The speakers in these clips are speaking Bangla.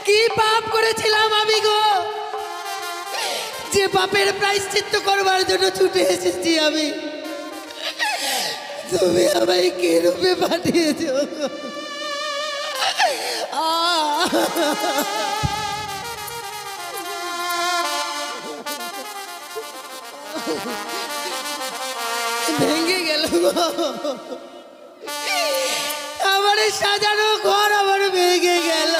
কি পাপ করেছিলাম আমি গো, যে পাপের প্রায়শ্চিত্ত করবার জন্য ছুটে এসেছি আমি। তুমি আমায় কে রূপে পাঠিয়েছ? ভেঙে গেল আমার সাজানো ঘর, আমার ভেঙে গেল।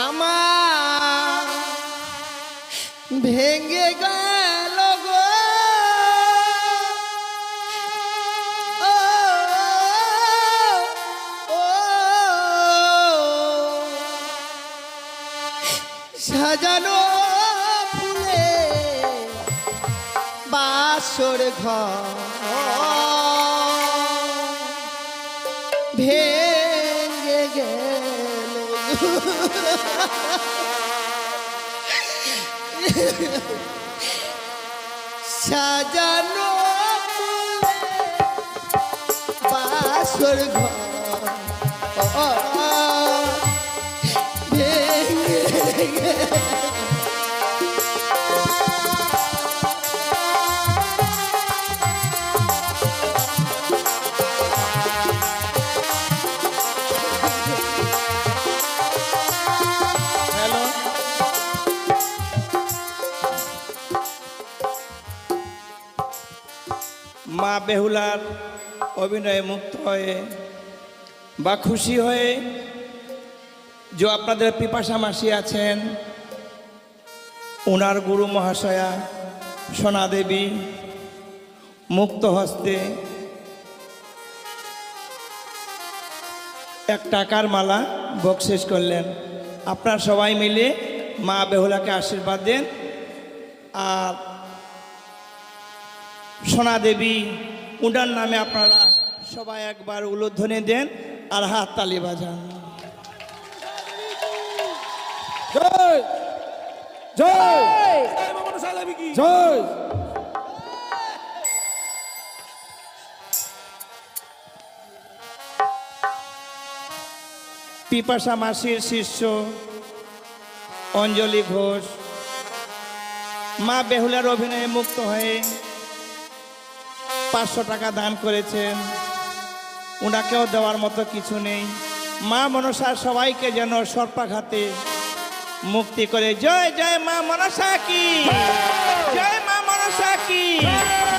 আমার ভেঙে গেল গো সাজানো ফুলে বাসর ঘর ভেঙে গেল। সাজানো ফুলে বাসর ঘর ভেঙে গেল। মা বেহুলার অভিনয়ে মুক্ত হয়ে বা খুশি হয়ে যে আপনাদের পিপাসা মাসি আছেন, ওনার গুরু মহাশয়া সোনা দেবী মুক্ত হস্তে এক টাকার মালা বকশিস করলেন। আপনারা সবাই মিলে মা বেহুলাকে আশীর্বাদ দেন আর সোনা দেবী উনার নামে আপনারা সবাই একবার উলুধ্বনি দেন আর হাত তালি বাজান। জয় জয় জয়। পিপাসা মাসির শিষ্য অঞ্জলি ঘোষ মা বেহুলার অভিনয়ে মুক্ত হয়ে 500 টাকা দান করেছেন। ওনাকেও দেওয়ার মতো কিছু নেই। মা মনসা সবাইকে যেন সর্পাঘাতে মুক্তি করে। জয় জয় মা মনসা কি, জয় মা মনসা কি,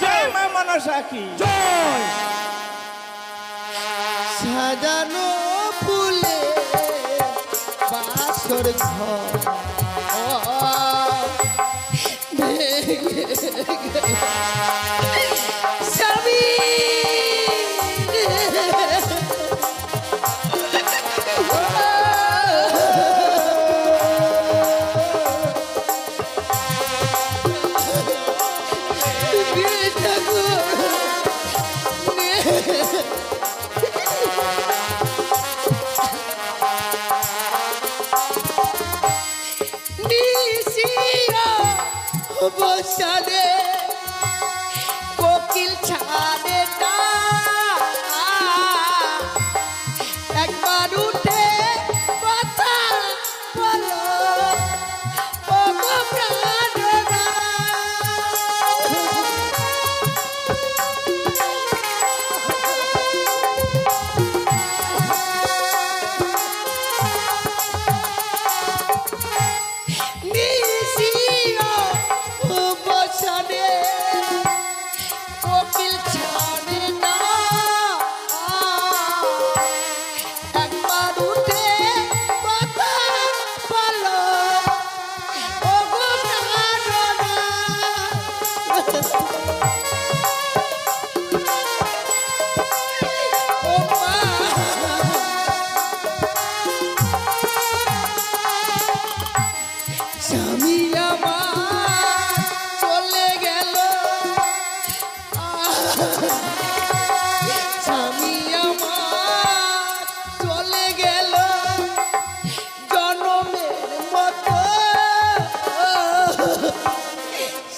জয় মা মনসা কি জয়। সাজানো ফুলে বাসর ঘর স্বামী বসানে কোকিল ছাড়ে না একবার উঠে কথা বলো ও গো প্রাণনা। বসানে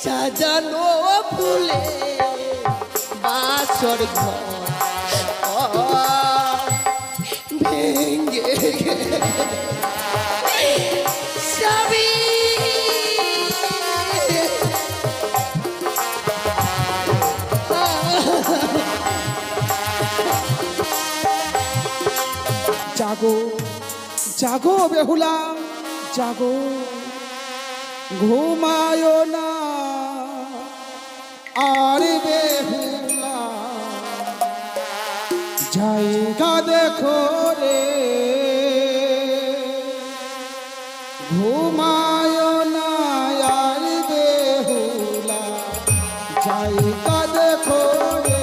সাজানো ফুলে বাসর ঘর ভেঙ্গে সবই জাগো জাগো বেহুলা জাগো, ঘুমায়ো না আর বেহুলা, জায়গা দেখো রে, ঘুমায়ো না আর বেহুলা, জায়গা দেখো রে।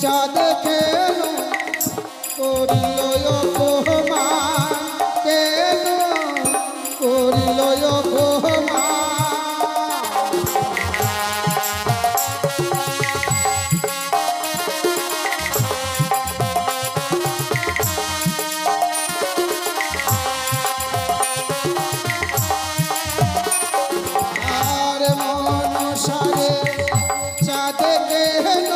চাঁদ কেন করিল অপমান, কেন করিল অপমান, আর মনসারে চাঁদ কেন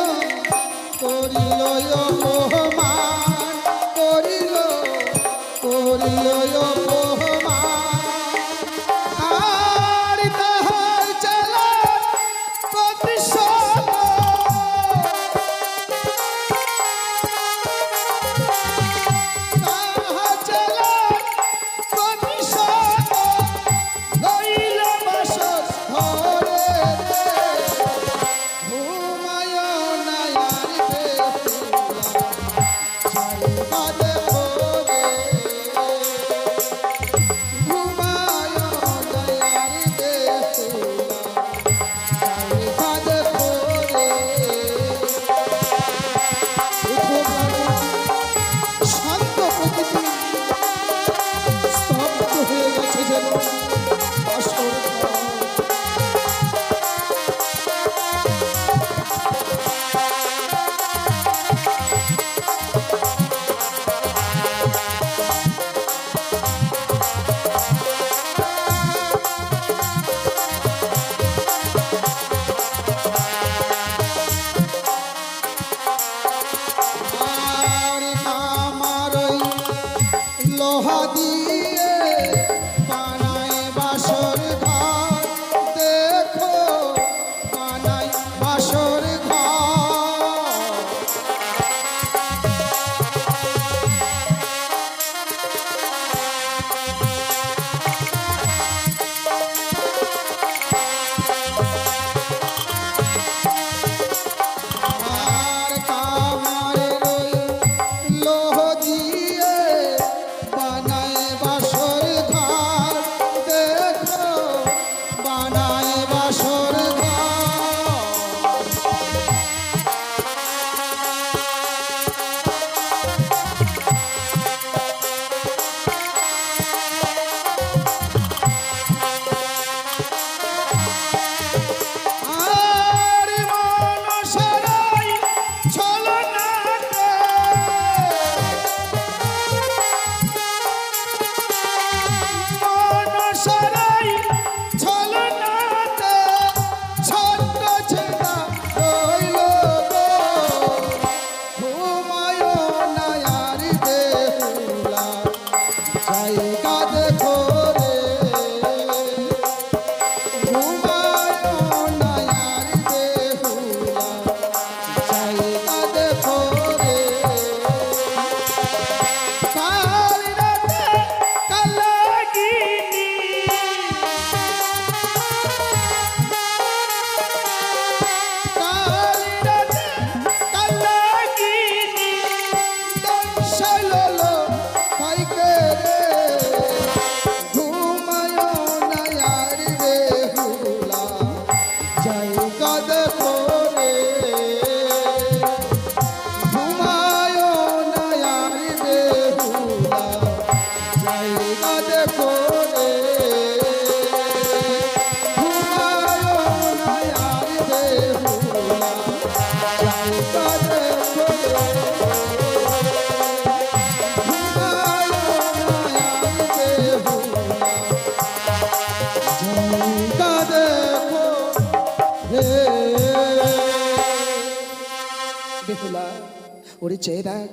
ওরে চেয়ে দেখ,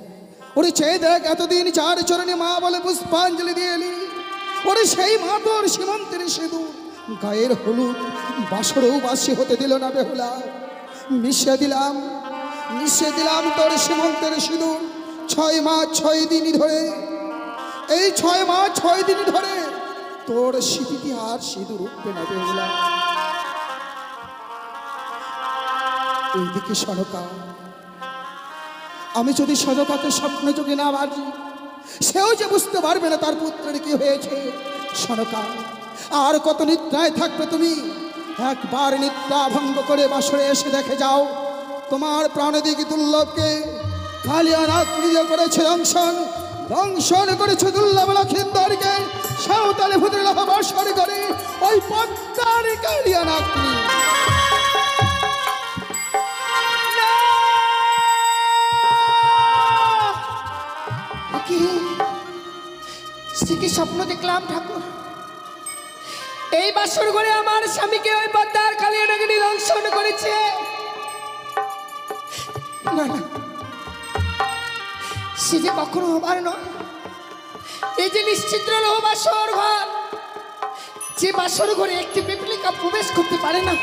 ওরে চেয়ে দেখ, এতদিন চার চরণে মা বলে পুষ্পাঞ্জলি দিয়ে এলি। ওরে সেই মা তোর সীমন্তের সিঁদুর গায়ের হলুদ বাসরেও বাসি হতে দিল না বেহুলা। মিশিয়ে দিলাম তোর সীমন্তের সিঁদুর 6 মাস 6 দিন ধরে। এই 6 মাস 6 দিন ধরে তোর স্মৃতিতে আর সিঁদুর উঠবে না বেহুলা। এইদিকে সনকা, আমি যদি সনকাকে স্বপ্ন যোগে না বাজি, সেও যে বুঝতে পারবে না তার পুত্রের কি হয়েছে। সনকা, আর কত নিদ্রায় থাকবে তুমি? একবার নিদ্রা ভঙ্গ করে বাসরে এসে দেখে যাও, তোমার প্রাণদিক দুর্লভকে কালিয়ানাথ নিজে করেছে দংশন করেছে দুর্লভ লক্ষিন্দরকে সাঁওতালি ভূতের লাভ বর্ষণ করে ওই পদ্মার কালিয়ানাথ। কি স্বপ্ন দেখলাম ঠাকুর? এই বাসর ঘরে আমার স্বামীকে ওই পদ্মার কালিয়ানাথ দংশন করেছে। না না, সে যে কখনো হবার নয়। এই যে নিশ্চিদ্র বাসর ঘর, যে বাসর ঘরে একটি পিপলিকা প্রবেশ করতে পারে না,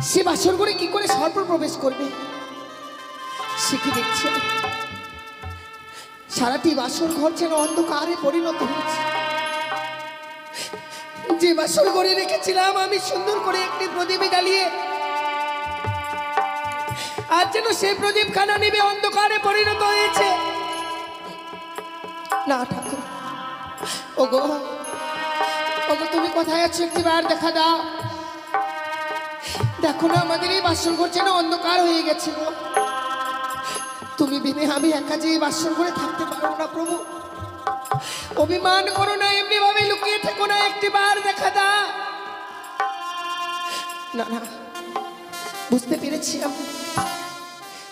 সে বাসর ঘরে কি করে সর্প প্রবেশ করবে? সে কি দেখছে? সারাটি বাসর ঘর যেন অন্ধকারে পরিণত হয়েছে। যে বাসর ঘরে রেখেছিলাম আমি সুন্দর করে একটি প্রদীপ জ্বালিয়ে, আজ যেন সেই প্রদীপ খানা নিবে অন্ধকারে পরিণত হয়েছে। না ঠাকুর, ওগো ওগো, তুমি কোথায় আছো? একটিবার দেখা দাও। দেখো না, আমাদের এই বাসর ঘর যেন অন্ধকার হয়ে গেছিল। তুমি বিনে আমি একা যে বাসর ঘরে থাকতে পারবো না প্রভু। অভিমান করো না, এমনি ভাবে লুকিয়ে থেকো না, একটিবার দেখা দাও। না না, বুঝতে পেরেছি আমি,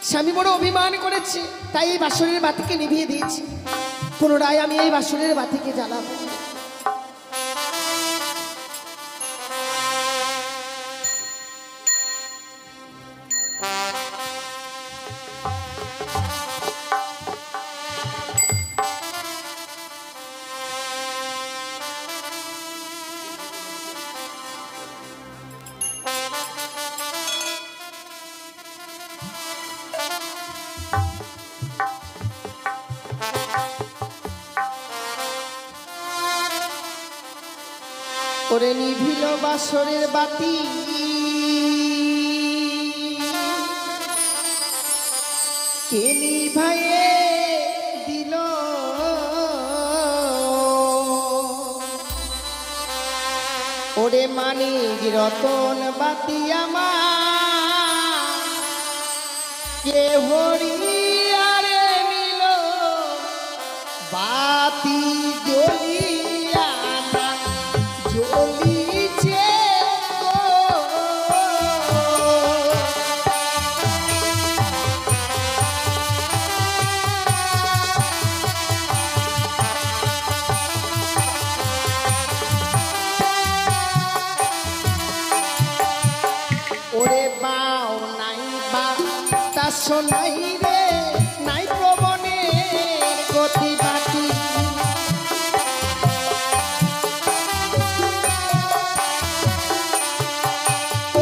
স্বামী বড় অভিমান করেছে, তাই এই বাসরের বাতিকে নিভিয়ে দিয়েছি। পুনরায় আমি এই বাসরের বাতিকে জ্বালাবো। ওরে নিভিল বাসরের বাতি, কে নিভাইয়ে দিল? ওরে মানিক রতন বাতি আমার কে হরিয়ারে নিল? বাতি জ্বলিয়া না জ্বলিছে ওরে বাও নাই বা তা শোনাই রে, নাই প্রবণের গতি বাটি।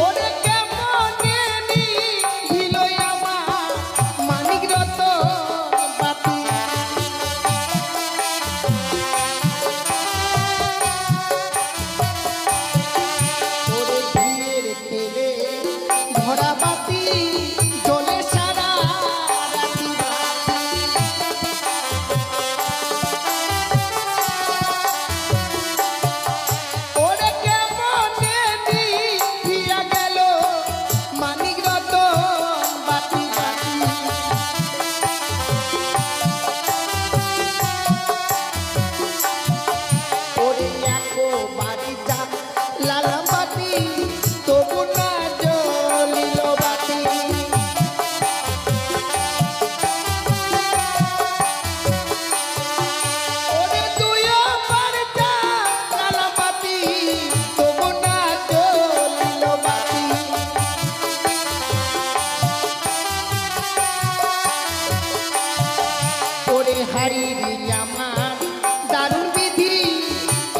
ওরে কেমনে নিভিল আমার মানিক রতন বাতি। ওরে ঘিয়ের তেলে ভরা বাতি জ্বলে সারা হাই রে আমার দারুণ বিধি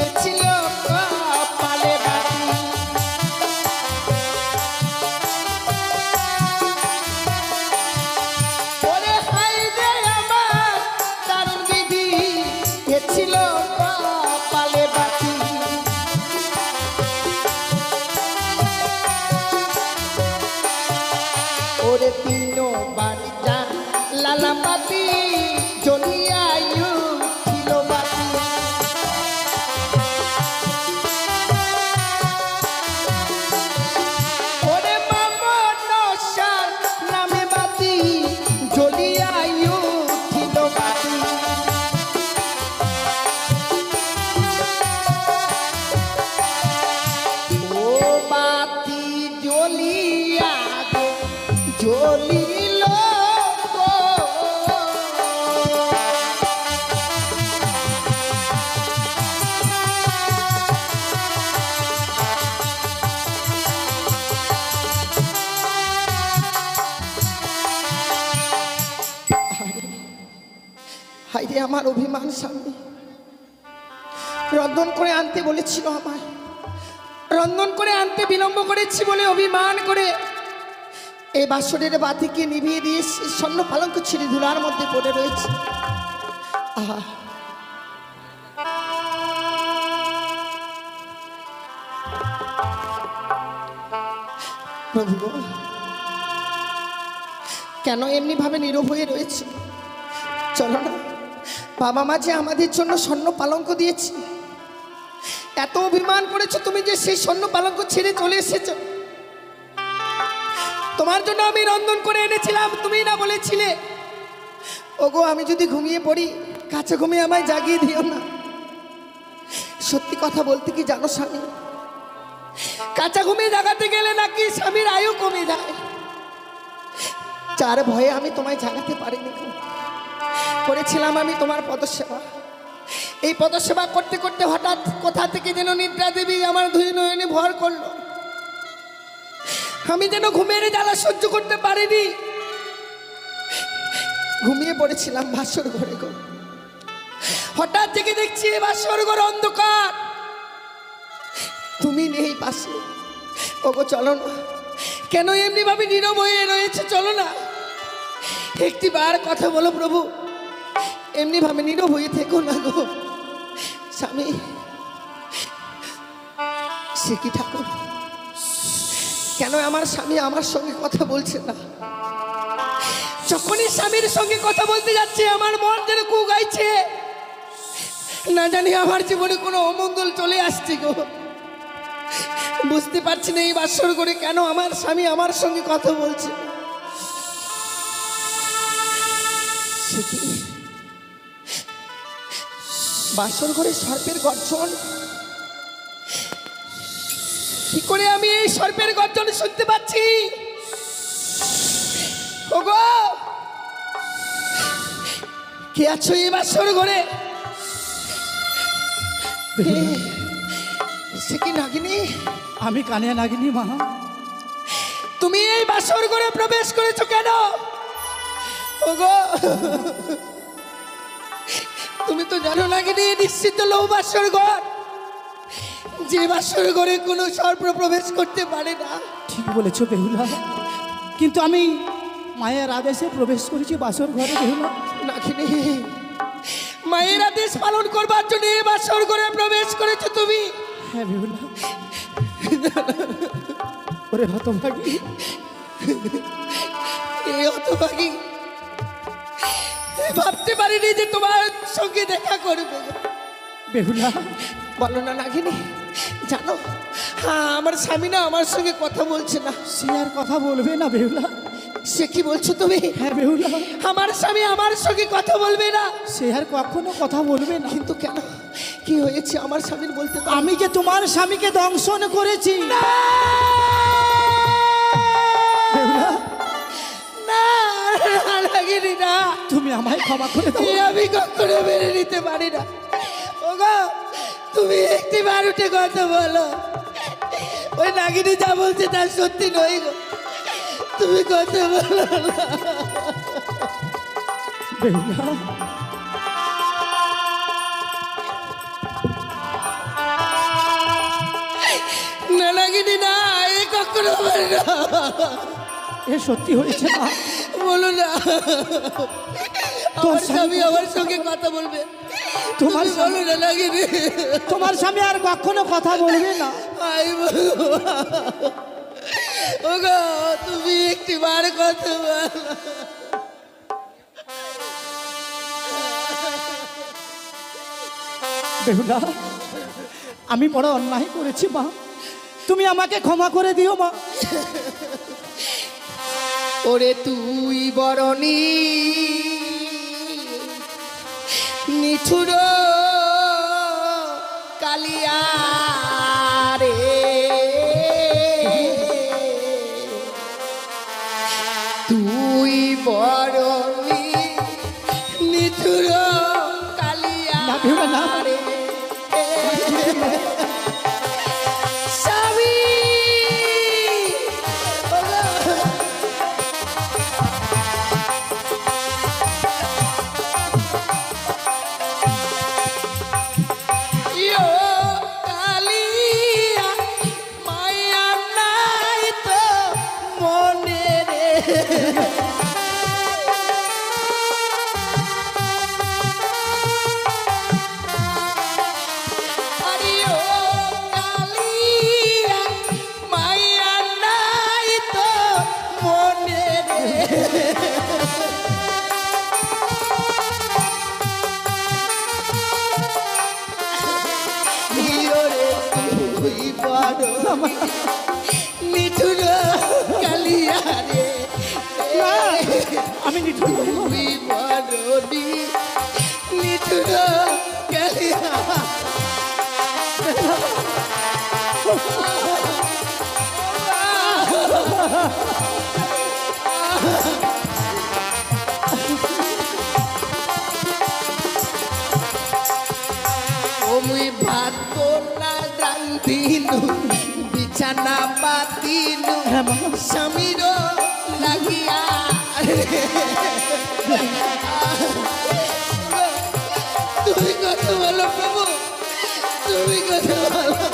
এ ছিল কপালে বাঁধি। ওরে হাই রে আমার দারুণ বিধি এ ছিল কপালে বাঁধি। ওরে তিনো বাড়ি যা লালা পাতি জ্বলিয়ায়ু ছিল বাতি। ওরে মামনসার নামে বাতি জ্বলিয়ায়ু ছিল বাতি। ও বাতি জ্বলিয়া গো জ্বলিল গো। হাইরে আমার অভিমান স্বামী, রন্ধন করে আনতে বলেছিল আমায়, রন্ধন করে আনতে বিলম্ব করেছি বলে অভিমান করে এই বাসরের বাতিকে নিভিয়ে দিয়ে স্বর্ণ পালঙ্ক ছিঁড়ে ধুলার মধ্যে পড়ে রয়েছে। আহা, প্রভু গো, কেন এমনি ভাবে নীরব হয়ে রয়েছে? চলো না, বাবা মা যে আমাদের জন্য স্বর্ণ পালঙ্ক দিয়েছে, এত অভিমান করেছো তুমি যে সেই স্বর্ণ পালঙ্ক ছেড়ে চলে এসেছো। তোমার জন্য আমি রন্ধন করে এনেছিলাম, তুমি না বলেছিলে ওগো আমি যদি ঘুমিয়ে পড়ি কাছে ঘুমিয়ে আমায় জাগিয়ে দিও না। সত্যি কথা বলতে কি জানো স্বামী, কাঁচা ঘুমিয়ে জাগাতে গেলে নাকি স্বামীর আয়ু কমে যায়। যার ভয়ে আমি তোমায় জাগাতে পারিনি, করেছিলাম আমি তোমার পদসেবা। এই পদসেবা করতে করতে হঠাৎ কোথা থেকে যেন নিদ্রা দেবী আমার দুই নয়নে ভর করলো। আমি যেন ঘুমের জ্বালা সহ্য করতে পারিনি, ঘুমিয়ে পড়েছিলাম বাসর ঘরে গো। হঠাৎ থেকে দেখছি বাসর ঘর অন্ধকার, তুমি নেই পাশে। ওগো চলো না, কেন এমনি ভাবে নীরব হয়ে রয়েছে? চলো না, একটি বার কথা বলো প্রভু, এমনি ভাবে নীরব হয়ে থেকো না গো। স্বামী, সে কি ঠাকুর, কেন আমার স্বামী আমার সঙ্গে কথা বলছে না? যখনই স্বামীর সঙ্গে কথা বলতে যাচ্ছে আমার মন যেন কু গাইছে, না জানি আমার জীবনে কোনো অমঙ্গল চলে আসছে গো। বুঝতে পারছি না এই বাসর করে কেন আমার স্বামী আমার সঙ্গে কথা বলছে। বাসর ঘরে সর্পের গর্জন, কি করে আমি এই সর্পের গর্জন শুনতে পাচ্ছি? ওগো, কে আছো এই বাসর ঘরে? সে কি নাগিনী? আমি কানিয়া নাগিনী মা। তুমি এই বাসর ঘরে প্রবেশ করেছো কেন? ওগো, তুমি তো জানো নাগিনী নিশ্চিত লৌ বাসর ঘর, যে বাসর ঘরে কোনো সর্প প্রবেশ করতে পারে না। ঠিক বলেছো বেহুলা, কিন্তু আমি মায়ের আদেশে প্রবেশ করেছি বাসর ঘরে বেহুলা। নাগিনী, মায়ের আদেশ পালন করবার জন্য এই বাসর ঘরে প্রবেশ করেছো তুমি? হ্যাঁ বেহুলা। ওরে হতভাগী, এই হতভাগী, ভাবতে পারিনি যে তোমার সঙ্গে দেখা করবে। বেহুলা বলো না নাগিনী, জানো হ্যাঁ আমার স্বামী না আমার সঙ্গে কথা বলছে না। সে আর কথা বলবে না বেহুলা। সে কি বলছো তুমি? হ্যাঁ বেহুলা, আমার স্বামী আমার সঙ্গে কথা বলবে না? সে আর কখনো কথা বলবে না। কিন্তু কেন, কি হয়েছে আমার স্বামীর বলতে পারো? আমি যে তোমার স্বামীকে দংশন করেছি। বেহুলা, না নাগিনী না, তুমি আমায় ক্ষমা করে দাও। এ আমি কখনো মেনে নিতে পারি না। ওগো, তুমি একটি বার উঠে কথা বলো। ওই নাগিনী যা বলছে তা সত্যি নয় গো, তুমি কথা বলো না। বেহুলা, নাগিনি না, এ কখনো হবে না। এ সত্যি হয়েছে মা? বলো না, তোর আমার স্বামী আমার সঙ্গে কথা বলবে। তোমার তুমি বলো না নাগিনি। তোমার স্বামী আর কখনো কথা বলবে না। আই বলো ওগো, তুমি একটি বার কথা বলো। বেহুলা, আমি বড় অন্যায় করেছি মা, তুমি আমাকে ক্ষমা করে দিও মা। ওরে তুই বরণী নিঠুর কালিয়া রে, তুই বরণী নিঠুর কালিয়া না বেহুলা না। রে স্বামী। ইয়ো কালিয়া মায়া নাই তো মনে রে, আরে ও কালিয়া মায়া নাই তো মনে রে। ইয়োরে তুই বড় নিঠুর কালিয়া রে, আমি নিঠুর নই মা। তুই বড় নিঠুর কালিয়া। ও মুই ভাত না রান্ধিনু, বিছানা পাতিনু হ্যাঁ মা। স্বামীর লাগিয়া। তুমি কত বলো প্রভু, তুমি কত বলো।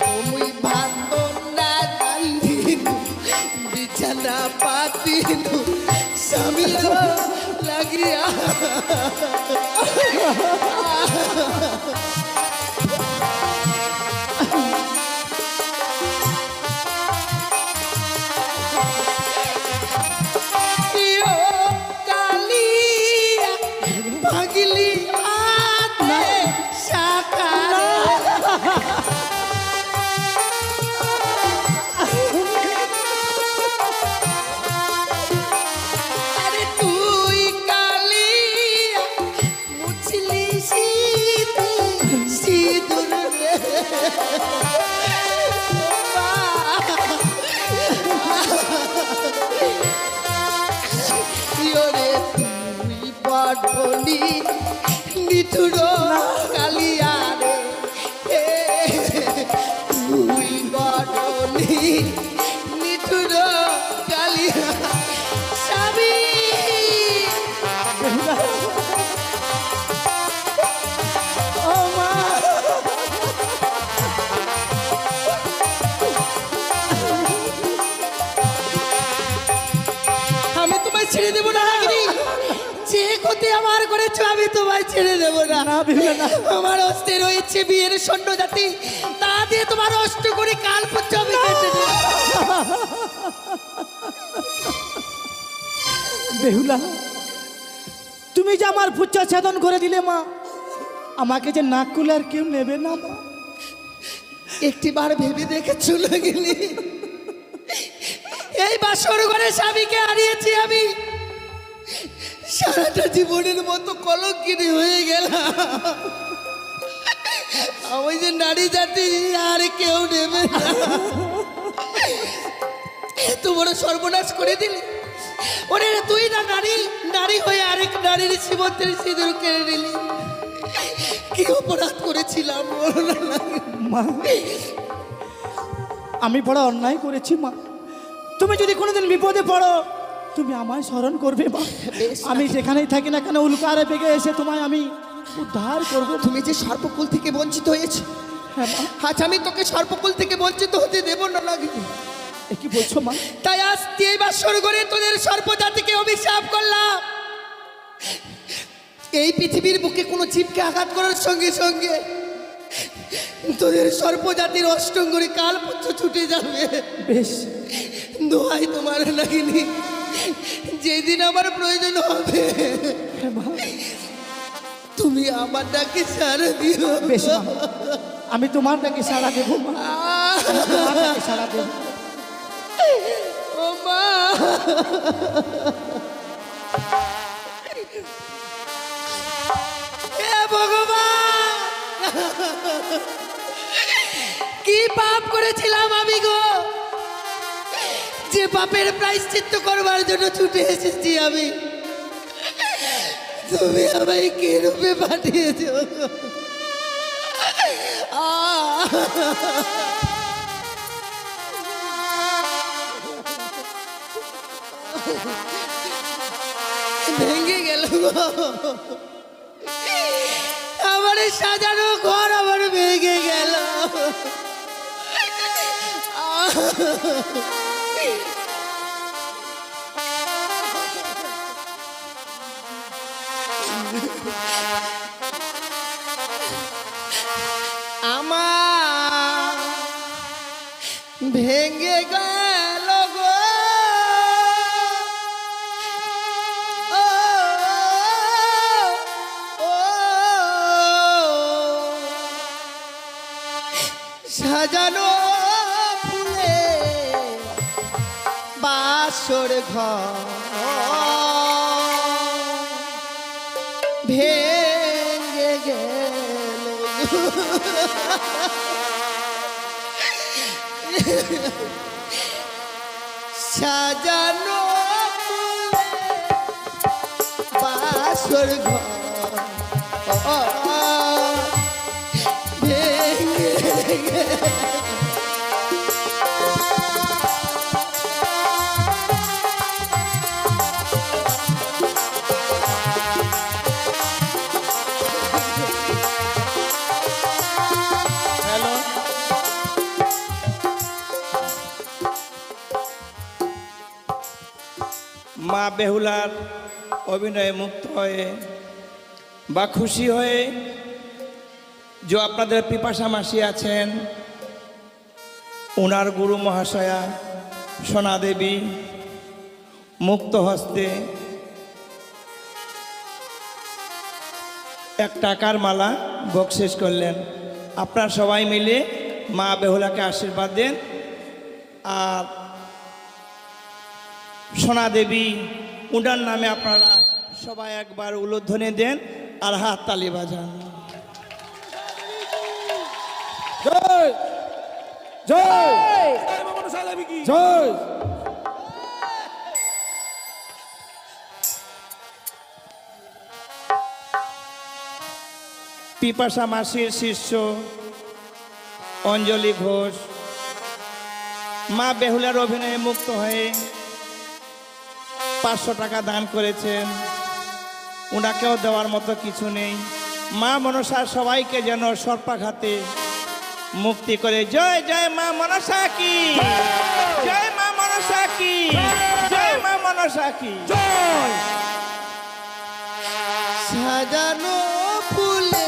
ও মুই ভাত না রান্ধিনু, বিছানা পাতিনু স্বামীর লাগিয়া। ইয়ো কালিয়া ভাগিলি হাতে সাকারে, আরে তুই কালিয়া মুছলি সিঁদুর রে। ইয়োরে তুই বড়নি নিঠুর কালিয়া রে, তুই বড়নি নিঠুর কালিয়া। স্বামী ও মা, আমি তোমায় ছেড়ে দেবো না নাগিনী, যে ক্ষতি আমার করেছো আমি তোমায় ছেড়ে দেবো না। না বেহুলা না। আমার অস্তে রয়েছে বিয়ের সৈন্য জাতি, তা দিয়ে তোমার অষ্ট করে কাল পুচ্ছ আমি কেটে দেবো। বেহুলা, তুমি যে আমার পুচ্ছা ছেদন করে দিলে মা, আমাকে যে নাক কুলে আর কেউ নেবে না মা। একটিবার ভেবে দেখেছো নাগিনী, এই বাসর ঘরে স্বামীকে হারিয়েছি আমি, সারাটা জীবনের মতো কলঙ্কিনী হয়ে গেলাম। আমি যে নারী জাতি আর কেউ নেবে না। এত বড় সর্বনাশ করে দিলি। ওরে তুই না নারী, নারী হয়ে আরেক নারীর জীবনের সিঁদুর কেড়ে নিলি। কি অপরাধ করেছিলাম বলো না মা, আমি বড় অন্যায় করেছি মা। তুমি যদি কোনোদিন বিপদে পড়ো তুমি আমায় স্মরণ করবে মা। আমি যেখানেই থাকি না কেন উল্কারে বেগে এসে তোমায় আমি উদ্ধার করব। তুমি যে সর্বকুল থেকে বঞ্চিত হয়েছ হ্যাঁ মা। আজ আমি তোকে সর্পকুল থেকে বঞ্চিত হতে দেব না লাগে। এ কি বলছো মা? তাই আজ এই বাসর ঘরে তোদের সর্পজাতিকে অভিশাপ করলাম। এই পৃথিবীর বুকে কোনো জীবকে আঘাত করার সঙ্গে সঙ্গে তোদের সর্পজাতির অষ্টঙ্গরে কালপুত্র ছুটে যাবে। বেশ। দোহাই তোমার লাগিনি, যেদিন আমার প্রয়োজন হবে হ্যাঁ মা। তুমি আমার ডাকে সাড়া দিও। বেশ মা, আমি তোমার ডাকে সাড়া দেবো মা, আমি তোমার ডাকে সাড়া দেবো। ও মা, হে ভগবান, কি পাপ করেছিলাম আমি গো, যে পাপের প্রায়শ্চিত্ত করবার জন্য ছুটে এসেছি আমি। তুমি আমায় কে রূপে পাঠিয়েছ? ভেঙে গেল গো, আমার সাজানো ঘর আমার ভেঙে গেল। আমার ভেঙে গেল গো, ও ও সাজানো ফুলে বাসর ঘর ভেঙে গেল। সাজানো ফুলে বাসর ঘর ভেঙে গেল। হ্যালো, মা বেহুলার অভিনয়ে মুক্ত হয়ে বা খুশি হয়ে যে আপনাদের পিপাসা মাসি আছেন, ওনার গুরু মহাশয়া সোনা দেবী মুক্ত হস্তে এক টাকার মালা বকশিস করলেন। আপনারা সবাই মিলে মা বেহুলাকে আশীর্বাদ দেন আর সোনা দেবী উনার নামে আপনারা সবাই একবার উলুধ্বনি দেন আর হাত তালি বাজান। জয় জয় জয়। পিপাসা মাসির শিষ্য অঞ্জলি ঘোষ মা বেহুলার অভিনয়ে মুক্ত হয়ে 500 টাকা দান করেছেন। ওনাকেও দেওয়ার মতো কিছু নেই। মা মনসার সবাইকে যেন সর্পাঘাতে মুক্তি করে। জয় জয় মা মনসা কি, জয় মা মনসা কি, জয় মা মনসা কি জয়। সাজানো ফুলে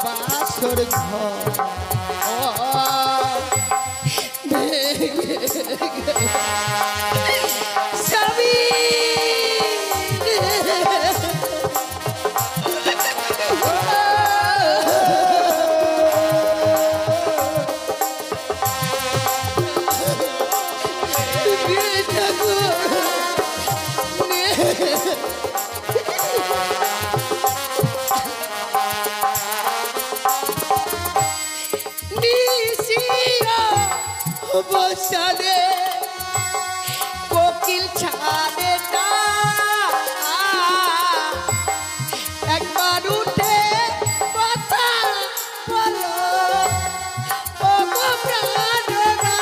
বাসর ঘর ভেঙে গেল। স্বামী বসালে কোকিল ছাড়ে না, একবার উঠে কথা বলো ও গো প্রাণনা।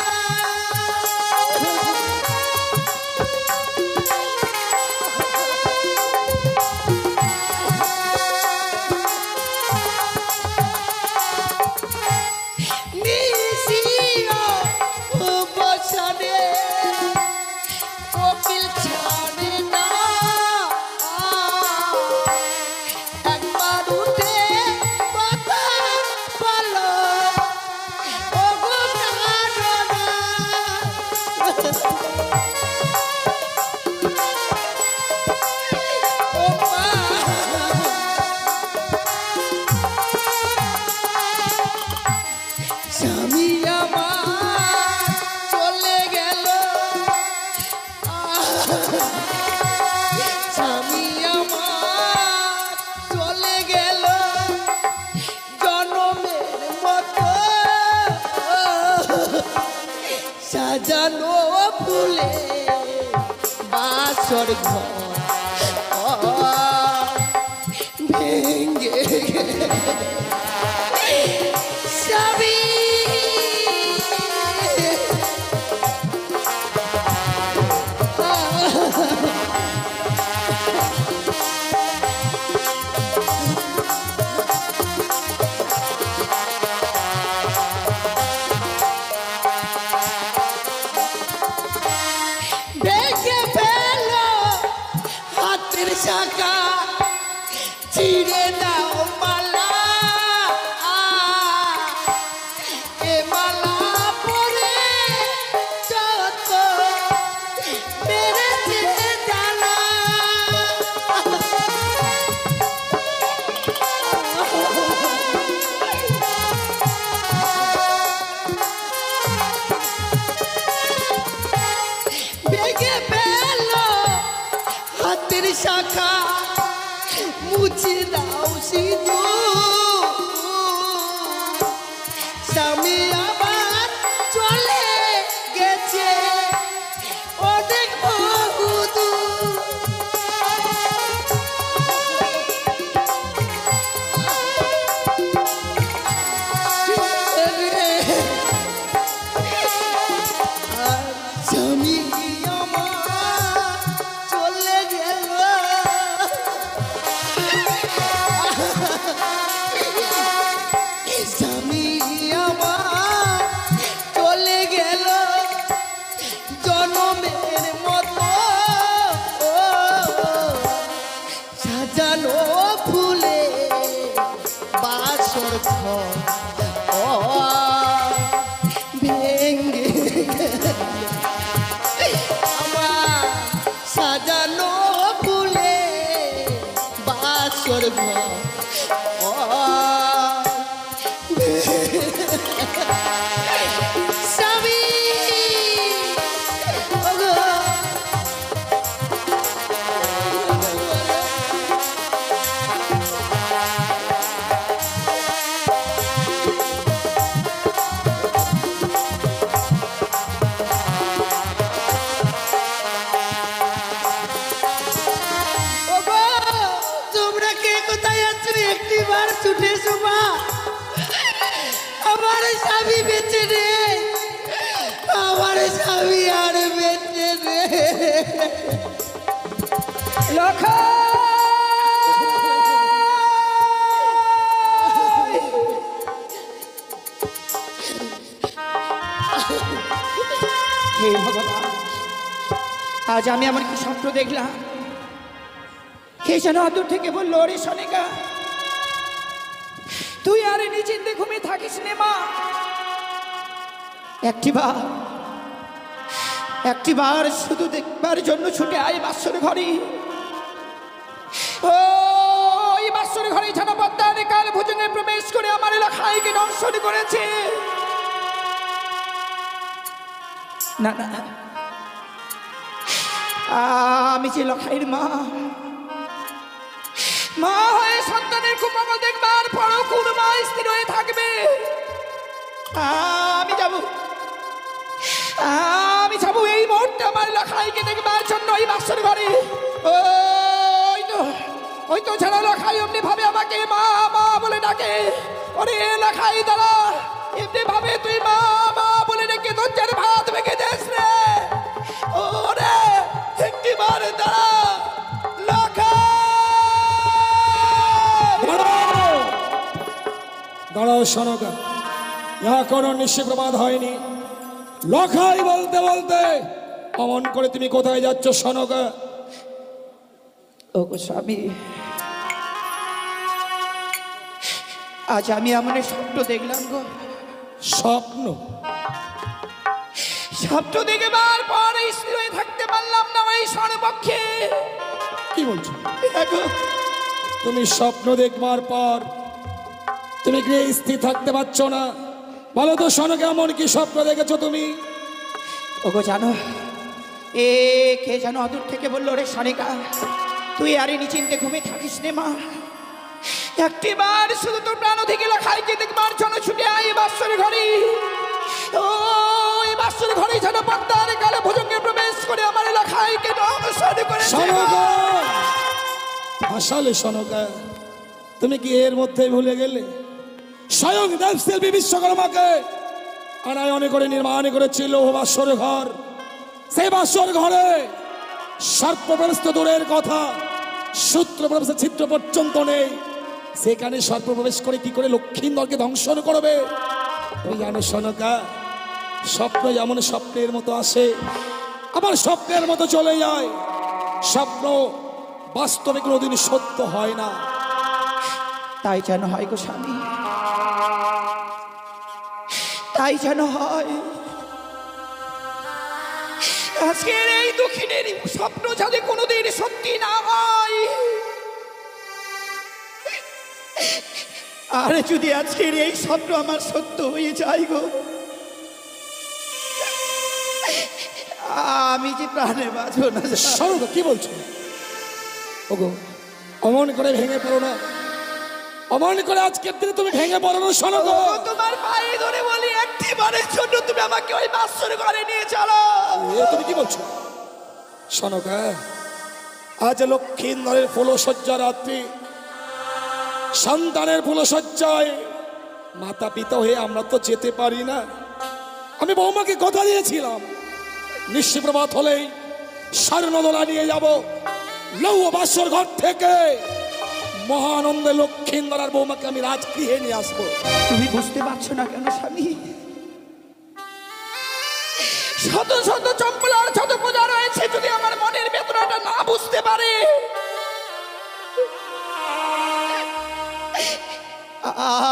সাজানো ফুলে বাসর ঘর ভেঙ্গে সবই ভেঙ্গে ফেল হাতের শাখা ছিঁড়ে দাও মালা এ মালা পরে যত মেরেছে জ্বালা ভেঙে ফেল হাতের শাখা মুছে দাও সিঁদুর স্বামী আবার চলে গেছে অনেক বহুদূর স্বামী আমার চলে গেল স্বামী আমার চলে গেল জনমের মতো সাজানো ফুলে বাসর ঘর ভেঙ্গে আমার সাজানো ফুলে বাসর ঘর স্বামী তোমরা কে কোথায় আছো একটিবার ছুটে এসো মা আমার স্বামী বেঁচে নেই আমার স্বামী আর বেঁচে নেই হে ভগবান, আজ আমি আমার কি স্বপ্ন দেখলাম। কে যেন দূর থেকে বললো, রে সনিকা তুই আর নিচিন্তে ঘুমিয়ে থাকিস নে মা, একটিবার শুধু দেখবার জন্য ছুটে আয় বাসর ঘরে। ওই বাসর ঘরে যেন বদ্দানে কাল ভুজঙ্গে প্রবেশ করে আমার এলাকাকে দর্শন করেছে। না না, আমি যে লখাইয়ের মা, মা হয়ে সন্তানের কুমঙ্গল দেখবার পরও কোন মা স্থির হয়ে থাকবে? আমি যাবো এই মুহূর্তে আমার লখাইকে দেখবার জন্য এই বাসর ঘরে। ওই তো ছাড়া লখাই এমনি ভাবে আমাকে মা মা বলে ডাকে। ওরে লখাই দাঁড়া, এমনি ভাবে তুই মা মা বলে ডেকে দরজার ভাত ভেঙে দেস রে। ওরে একটিবার দাঁড়া দাঁড়াও সনকা, এখনো নিঃপ্রবাদ হয়নি। লখাই বলতে বলতে অমন করে তুমি কোথায় যাচ্ছ সনকা? ও গো স্বামী, আজ আমি এমন স্বপ্ন দেখলাম গো। স্বপ্ন দেখবার পর স্থির হয়ে থাকতে পারলাম না ওই স্বর্ণপক্ষে। কি বলছো? তুমি স্বপ্ন দেখবার পর তুমি গৃহে স্থির থাকতে পারছো না? বলো তো সনকা, এমন কি স্বপ্ন দেখেছো তুমি? ওগো জানো, কে যেন অদূর থেকে বললো, রে সনিকা তুই আরে নিচিন্তে ঘুমিয়ে থাকিস নে মা, একটিবার শুধু তোর প্রাণ থেকে লখাইকে দেখবার জন্য ছুটে আয় বাসর ঘরে। ওই বাসর ঘরে যেন পদ্মার কালে ভুজঙ্গে প্রবেশ করে আমার এলাকায় কেন অনুসরণ করেছে সনকা হাসালে সনকা, তুমি কি এর মধ্যে ভুলে গেলে স্বয়ং দেবশিল্পী বিশ্বকর্মাকে আনায়নে করে নির্মাণ করেছিল বাসর ঘর। সেই বাসর ঘরে সর্পপ্রবেশ তো দূরের কথা, সূত্র প্রবেশের ছিদ্র পর্যন্ত নেই। সেখানে সর্পপ্রবেশ করে কি করে লক্ষ্মীন্দরকে ধ্বংসন করবে? তুমি জানো সনকা, স্বপ্ন যেমন স্বপ্নের মতো আসে আবার স্বপ্নের মতো চলে যায়। স্বপ্ন বাস্তবে কোনোদিন সত্য হয় না। তাই যেন হয় গো স্বামী, তাই যেন হয়। আজকের এই দুঃখিনের স্বপ্ন যাতে কোনোদিন সত্যি না হয়, আর যদি আজকের এই স্বপ্ন আমার সত্য হয়ে যায় গো, আমি যে প্রাণে বাঁচবো না। সনকা কি বলছো? ওগো অমন করে ভেঙে পড়ো না, অমন করে আজকের দিনে তুমি ভেঙে পড়ো না সনকা। ও, তোমার পায়ে ধরে বলি, একটিবারের জন্য তুমি আমাকে ওই বাসর ঘরে নিয়ে চলো। এ তুমি কি বলছো সনকা? আজ লক্ষ্মীন্দরের ফুলশয্যা রাত্রি, সন্তানের ফুলশয্যায় মাতা পিতা হয়ে আমরা তো যেতে পারি না। আমি বৌমাকে কথা দিয়েছিলাম নিশিপ্রভাত হলেই স্বর্ণদোলা নিয়ে যাব লৌহ বাসর ঘর থেকে। মহানন্দে লক্ষ্মীন্দর আর বৌমাকে আমি রাজগৃহে নিয়ে আসবো। তুমি বুঝতে পারছো না কেন স্বামী? শত শত চম্পলার শত পূজা রয়েছে, যদি আমার মনের বেদনাটা না বুঝতে পারে,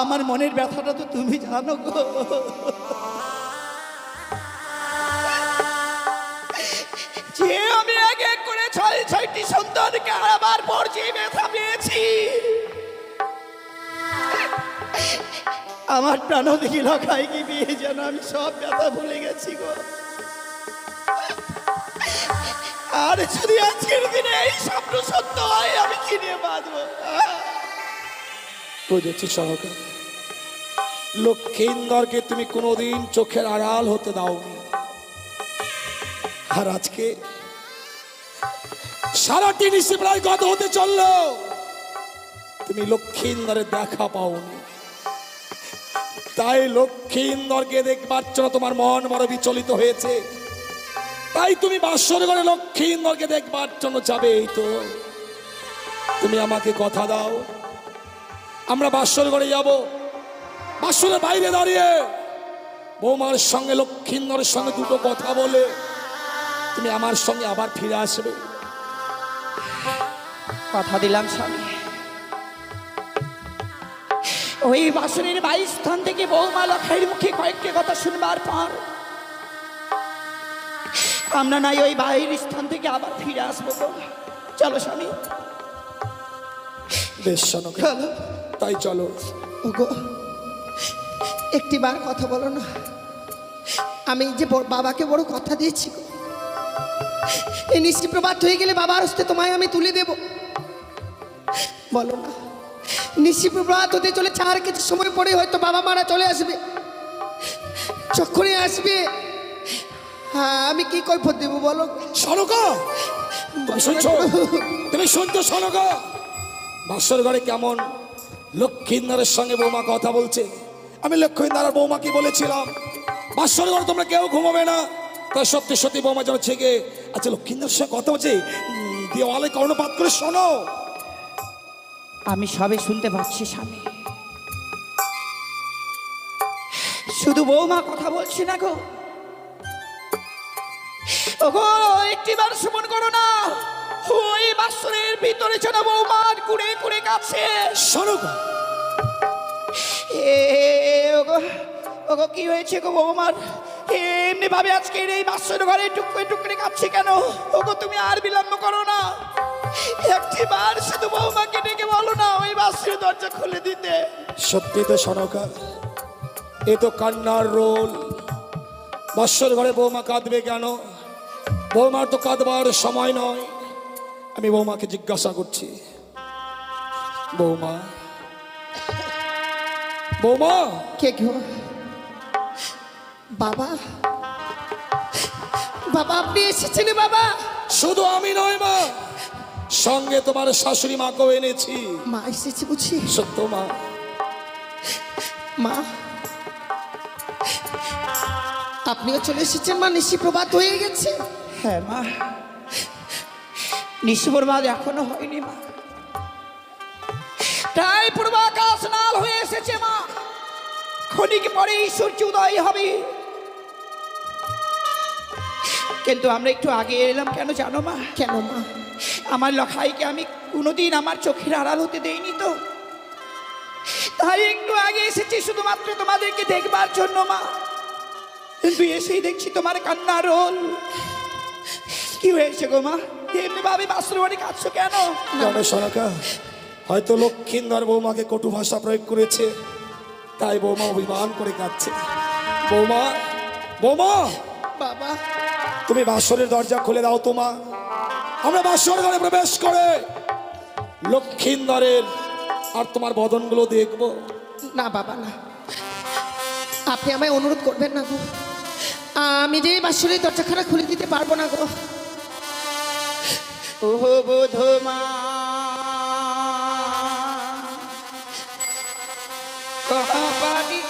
আমার মনের ব্যথাটা তো তুমি জানো গো। যে আমি এক এক করে ছয়টি সন্তানকে হারাবার পর যে ব্যথা পেয়েছি, আমার প্রাণ দেখি লখাই কি বিয়ে যেন আমি সব ব্যথা ভুলে গেছি গো। আর যদি আজকের দিনে এই স্বপ্ন সত্য হয়, আমি কি নিয়ে বাঁচবো? বুঝেছি সহকা, লক্ষ্মীন্দরকে তুমি কোনোদিন চোখের আড়াল হতে দাওনি, আর আজকে সারাটি নিশি প্রায় গত হতে চললো, তুমি লক্ষ্মীন্দরের দেখা পাওনি। তাই লক্ষ্মীন্দরকে দেখবার জন্য তোমার মন বড় বিচলিত হয়েছে। তাই তুমি বাসর ঘরে লক্ষ্মীন্দরকে দেখবার জন্য যাবে। এই তো তুমি আমাকে কথা দাও, আমরা বাসর ঘরে যাব। বাসরের বাইরে দাঁড়িয়ে বৌমার সঙ্গে লক্ষ্মীন্দরের সঙ্গে দুটো কথা বলে তুমি আমার সঙ্গে আবার ফিরে আসবে। কথা দিলাম স্বামী, ওই বাসনের 22 স্থান থেকে বৌমা লখাইয়ের মুখে কয়েকটি কথা শুনবার পর আমরা নাই ওই 22 স্থান থেকে আবার ফিরে আসবো গো। চলো স্বামী, বেশ সনকা, চলো। তাই চলো। ওগো একটিবার কথা বলো না, আমি যে বাবাকে বড় কথা দিয়েছি গো, এই নিশ্চিত প্রভাত হয়ে গেলে বাবার হস্তে তোমায় আমি তুলে দেব। বলো না, নিশ্চিত প্রভাত হতে চলে 4 কিছু সময় পরে হয়তো বাবা মারা চলে আসবে। যখনই আসবে আমি কি কৈফত দেবো বলো? সনকা তুমি শুনছো? তুমি শুনছো সনকা? বাসর ঘরে কেমন লক্ষ্মীন্দরের সঙ্গে বৌমা কথা বলছে। আমি লক্ষ্মীন্দর আর বৌমাকে বলেছিলাম বাসর ঘরে তোমরা কেউ ঘুমাবে না। তাই সত্যি সত্যি বৌমা যেন ছেগে আচ্ছা লক্ষ্মীন্দরের সঙ্গে কথা বলছে, দেওয়ালে কর্ণপাত করে শোনো। আমি সবে শুনতে পাচ্ছি স্বামী, শুধু বৌমা কথা বলছি না গো। ওগো একটিবার সুমন করো না, ওই বাসরের ভিতরে যেন বৌমার কুড়ে কুড়ে কাছে। সনকা ওগো ওগো কি হয়েছে গো বৌমার? এমনি ভাবে আজকের এই বাসর ঘরে টুকরে টুকরে কাঁপছে কেন? ওগো তুমি আর বিলম্ব করো না, একটিবার শুধু বৌমাকে ডেকে বলো না ওই বাসের দরজা খুলে দিতে। সত্যি তো সনকা, এ তো কান্নার রোল। বাসর ঘরে বৌমা কাঁদবে কেন? বৌমার তো কাঁদবার সময় নয়। আমি বৌমাকে জিজ্ঞাসা করছি, বৌমা বৌমা কে গো? বাবা বাবা আপনি এসেছেন বাবা? শুধু আমি নয় মা, সঙ্গে তোমার শাশুড়ি মাকেও এনেছি। মা এসেছে বুঝি? সত্য মা। মা আপনিও চলে এসেছেন মা? নিশি প্রভাত হয়ে গেছে? হ্যাঁ মা, নিশিপ্রভাত এখনো হয়নি মা, তাই পূর্বাকাশ লাল হয়ে এসেছে মা। ক্ষণিক পরে সূর্য উদয় হবে, কিন্তু আমরা একটু আগে এলাম কেন জানো মা? কেন মা? আমার লখাইকে আমি কোনোদিন আমার চোখের আড়াল হতে দেইনি তো, তাই একটু আগে এসেছি শুধুমাত্র তোমাদেরকে দেখবার জন্য মা। কিন্তু এসেই দেখছি তোমার কান্না রোল। কি হয়েছে গো মা? এমনি ভাবে বাসুর বাড়ি কাঁদছো কেন? জানো সনকা, হয়তো লক্ষিন্দর বৌমাকে কটু ভাষা প্রয়োগ করেছে, তাই বৌমা অভিমান করে কাঁদছে। বৌমা, বৌমা, বাবা তুমি বাসরের দরজা খুলে দাও তো মা। আমরা বাসর ঘরে প্রবেশ করে লক্ষিন্দরের আর তোমার বদনগুলো দেখবো। না বাবা না, আপনি আমায় অনুরোধ করবেন না গো। আমি যে বাসুরের দরজাখানা খুলে দিতে পারবো না গো। ও বোধমা পানি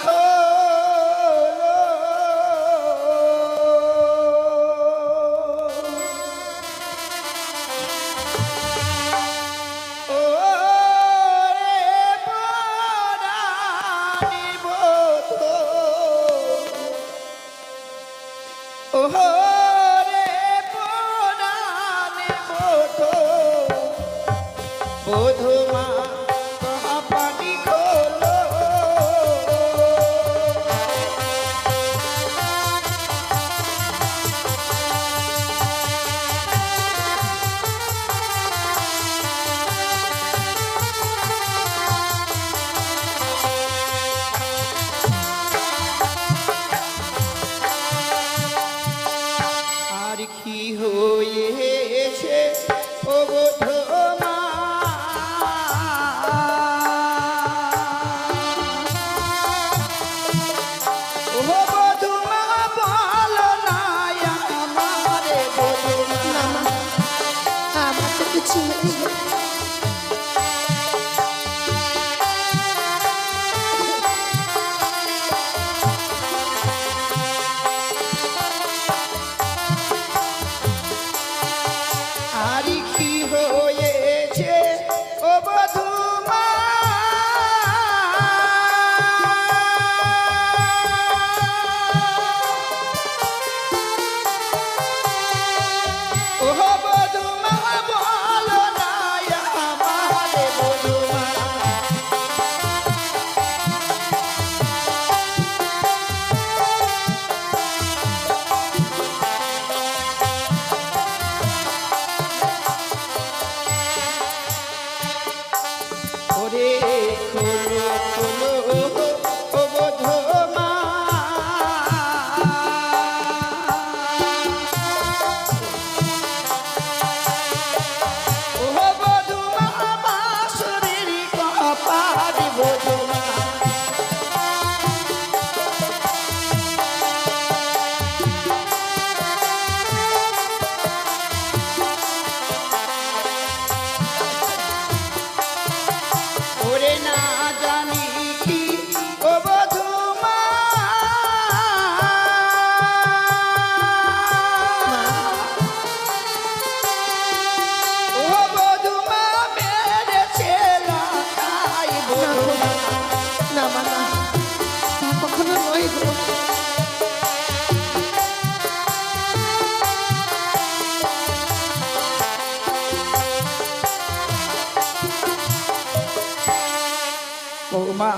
মা।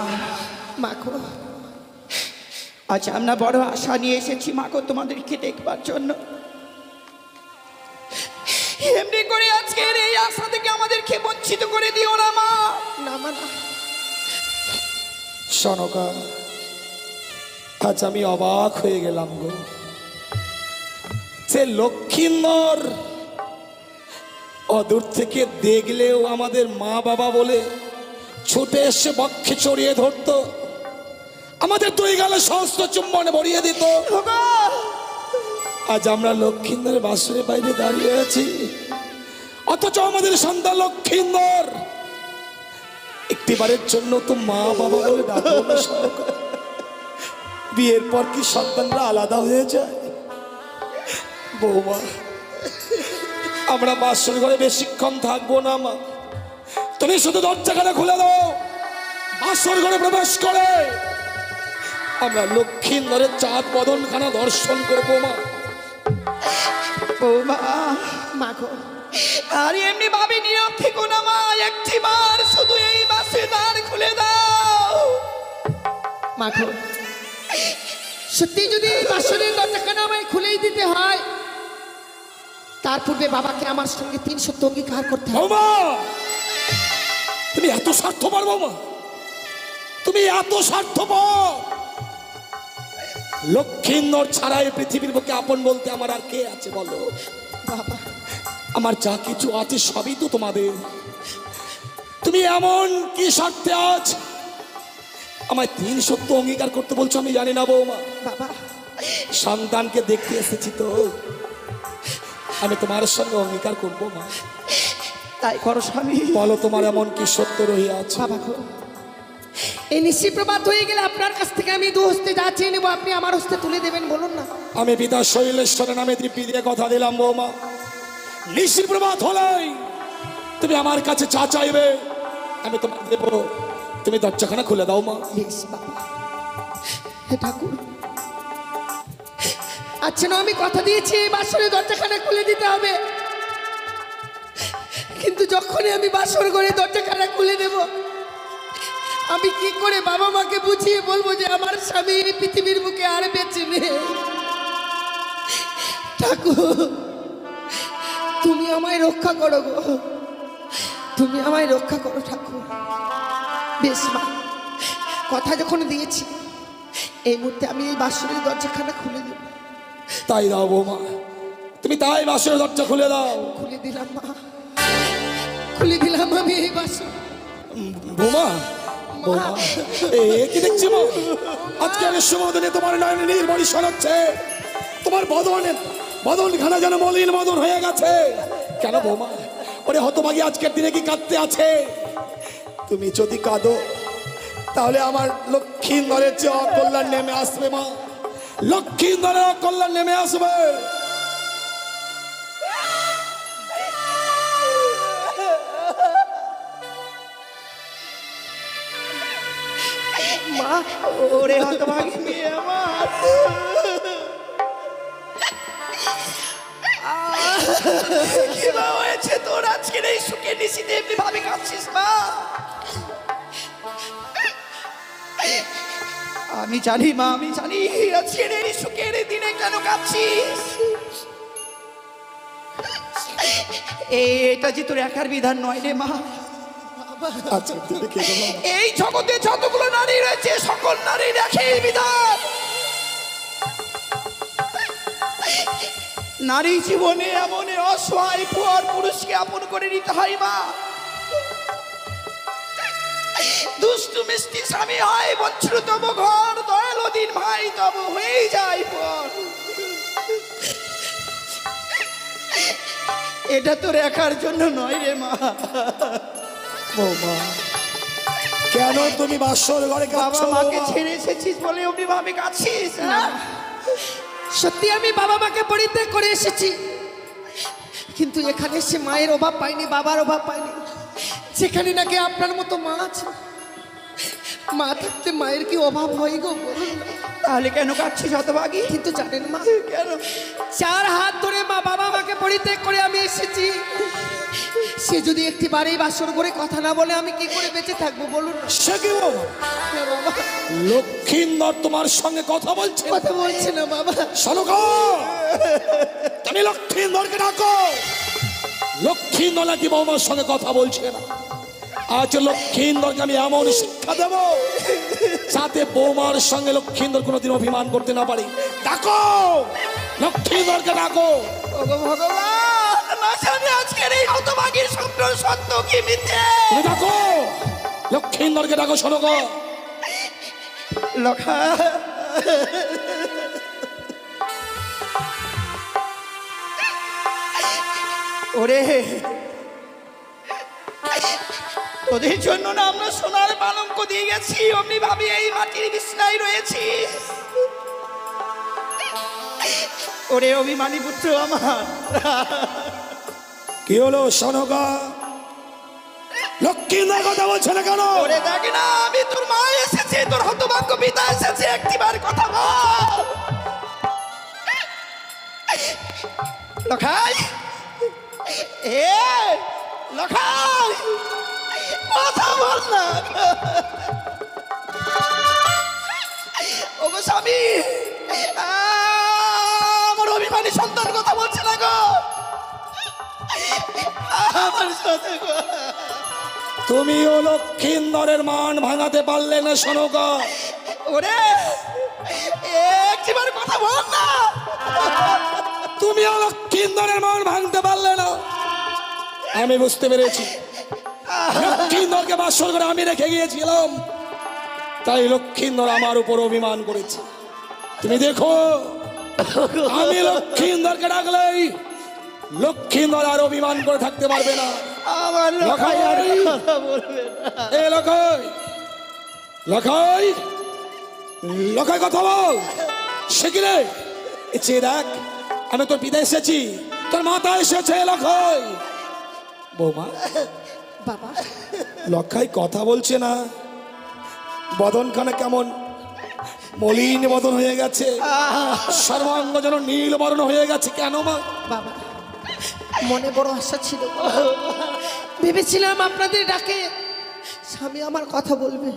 মাগো আজ আমরা বড় আশা নিয়ে এসেছি মাগো তোমাদেরকে দেখবার জন্য। এমনি করে আজকের এই আশা থেকে আমাদেরকে বঞ্চিত করে দিও না মা। না মা না। সনকা, আজ আমি অবাক হয়ে গেলাম গো। সে লক্ষিন্দর অদূর থেকে দেখলেও আমাদের মা বাবা বলে ছুটে এসে বক্ষে চড়িয়ে ধরতো, আমাদের দুই গালে সমস্ত চুম্বনে ভরিয়ে দিত। আজ আমরা লক্ষ্মীন্দরের বাসরের বাইরে দাঁড়িয়ে আছি, অথচ আমাদের সন্তান লক্ষ্মীন্দর একটিবারের জন্য তো মা বাবা বলে ডাকবো না সরকার। বিয়ের পর কি সন্তানরা আলাদা হয়ে যায়? বৌমা, আমরা বাসর ঘরে বেশিক্ষণ থাকবো না মা, তুমি শুধু দরজাখানা খুলে দাও। বাসর ঘরে প্রবেশ করে আমরা লক্ষ্মীন্দরের চাঁদ বদনখানা দর্শন করবো মা। বৌমা, মা গো, আর এমনি ভাবে নীরব থেকো না মা, একটিবার শুধু এই বাসে দ্বার খুলে দাও। মা গো, সত্যি যদি এই বাসনের দরজাখানা আমায় খুলেই দিতে হয়, তার পূর্বে বাবাকে আমার সঙ্গে 3 সত্য অঙ্গীকার করতে হবে। বৌমা, তুমি এত স্বার্থপর বৌমা, তুমি এত স্বার্থপর। লক্ষ্মীন্দর ছাড়া এই পৃথিবীর বুকে আপন বলতে আমার আর কে আছে বলো? বাবা, আমার যা কিছু আছে সবই তো তোমাদের। তুমি এমন কি স্বার্থে আজ আমায় 3 সত্য অঙ্গীকার করতে বলছো আমি জানি না বৌমা। বাবা, সন্তানকে দেখতে এসেছি তো, আমি তোমার সঙ্গে অঙ্গীকার করবো মা। তাই করো স্বামী। বলো তোমার এমন কি সত্য রয়ে আছে? বাবা গো, এই নিশি প্রভাত হয়ে গেলে আপনার কাছ থেকে আমি 2 হস্তে যা চেয়ে নেবো আপনি আমার হস্তে তুলে দেবেন, বলুন না। আমি পিতা শৈলেশ্বরের নামে তৃপ্তি দিয়ে কথা দিলাম বৌমা, নিশি প্রভাত হলেই তুমি আমার কাছে চা চাইবে, আমি তোমার দেবো। তুমি দরজাখানা খুলে দাও মা। বেশ বাবা। হে ঠাকুর, আচ্ছা না, আমি কথা দিয়েছি এই বাসরের দরজাখানা খুলে দিতে হবে, কিন্তু যখনই আমি বাসর ঘরে দরজাখানা খুলে দেব, আমি কি করে বাবা মাকে বুঝিয়ে বলবো যে আমার স্বামী এই পৃথিবীর বুকে আর বেঁচে নেই? ঠাকুর, তুমি আমায় রক্ষা করো গো, তুমি আমায় রক্ষা করো ঠাকুর। বেশ মা, কথা যখন দিয়েছি এই মুহূর্তে আমি এই বাসরের দরজাখানা খুলে দেব। তাই দাও বৌমা, তুমি তাই বাসরের দরজা খুলে দাও। খুলে দিলাম মা, খুলে দিলাম আমি এই বাসর। বৌমা, বৌমা, এ কি দেখছি মা? আজকে আমি শুভদিনে তোমার নয়নে নির্মণি শোনাচ্ছে, তোমার বদনখানা যেন মলিন মদন হয়ে গেছে। কেন বৌমা? ওরে হতভাগী আজকের দিনে কি কাঁদতে আছে? তুমি যদি কাঁদো তাহলে আমার লক্ষ্মীন্দরের যে অকল্যাণ নেমে আসবে মা, লক্ষ্মীন্দরের অকল্যাণ নেমে আসবে। মা, ওরে হতভাগী মেয়ে আমার, কি মা হয়েছে তোর আজকের এই সুখে নিশিতে এমনি ভাবে কাঁদছিস মা? আমি জানি মা, আমি জানি আজকের এই সুখের এই দিনে কেন কাঁদছিস। এটা যে তোর একার বিধান নয় রে মা। আচ্ছা তুমি কে বলো? এই জগতে যতগুলো নারী রয়েছে সকল নারীর একই বিধান। নারী জীবনে এমন অসহায় পর পুরুষকে আপন করে নিতে হয় মা। দুষ্টু মিষ্টি স্বামী হয় বঞ্চিত তব ঘর, দয়াল দিন ভাই তব হয়ে যায় পর। এটা তোর একার জন্য নয় রে মা। বৌমা, কেন তুমি বাসর ঘরে বাবা কাঁদছো মাকে বৌমা? ছেড়ে এসেছিস বলে অমনি ভাবে কাঁদছিস না? সত্যি আমি বাবা মাকে পরিত্যাগ করে এসেছি, কিন্তু এখানে এসে মায়ের অভাব পাইনি, বাবার অভাব পাইনি। যেখানে নাকি আপনার মতো মা আছে, মা থাকতে মায়ের কি অভাব হয় গো বলুন না? তাহলে কেন কাঁদছিস হতভাগী? কিন্তু জানেন মা, কেন? 4 হাত ধরে মা বাবা মাকে পরিত্যাগ করে আমি এসেছি, সে যদি একটিবারেই বাসর করে কথা না বলে আমি কি করে বেঁচে থাকবো বলুন না? সে কি বৌমা? হ্যাঁ বাবা, লক্ষ্মীন্দর তোমার সঙ্গে কথা বলছে। কথা বলছে না বাবা। শালুকা, তুমি লক্ষ্মীন্দরকে ডাকো। লক্ষ্মীন্দর নাকি বৌমার সঙ্গে কথা বলছে না। আজ লক্ষ্মীন্দরকে আমি এমন শিক্ষা দেব যাতে বৌমার সঙ্গে লক্ষ্মীন্দর কোনোদিন অভিমান করতে না পারে। ডাকো, লক্ষ্মীন্দরকে ডাকো। ওগো ভগবান, না জানি আজকের এই হতভাগীর স্বপ্ন সত্য কি মিথ্যে। তুমি ডাকো, লক্ষ্মীন্দরকে ডাকো। শোনো গো, লক্ষা ওরে তোদের জন্য না আমরা সোনার পালঙ্ক দিয়ে গেছি, অমনি ভাবি এই মাটির বিছনায় রয়েছি। ওরে অভিমানী পুত্র আমার, কি হলো সনকা? লক্ষ্মীর কথা বলছে না কেন? ওরে দেখ না, আমি তোর মা এসেছে, তোর হতভাগ্য পিতা এসেছে, একটিবার কথা বল। লখাই, এ লখাই, কথা বল না। ওগো স্বামী, আমার অভিমানী সন্তান কথা বলছে না গো, আমার সাথে গো। তুমি ও লক্ষ্মীন্দরের মান ভাঙাতে পারলে না সনকা? ওরে একটিবার কথা বল না। তুমি ও লক্ষ্মীন্দরের মান ভাঙতে পারলে না, আমি বুঝতে পেরেছি। লক্ষ্মীন্দরকে বাসর করে আমি রেখে গিয়েছিলাম, তাই লক্ষ্মীন্দর আমার উপর অভিমান করেছে। তুমি দেখো, আমি লক্ষ্মীন্দরকে ডাকলেই লক্ষ্মীন্দর আর অভিমান করে থাকতে পারবে না। আমার লখাই আর কথা বলবে না। এ লখাই, লখাই, লখাই কথা বল। সে কি রে? চেয়ে দেখ, আমি তোর পিতা এসেছি, তোর মাতা এসেছে। লখাই, বৌমা, বাবা, লখাই কথা বলছে না, বদনখানে কেমন মলিন বদন হয়ে গেছে, সর্বাঙ্গ যেন নীল বর্ণ হয়ে গেছে। কেন মা? বাবা, মনে বড় আশা ছিল, ভেবেছিলাম আপনাদের ডাকে স্বামী আমার কথা বলবে,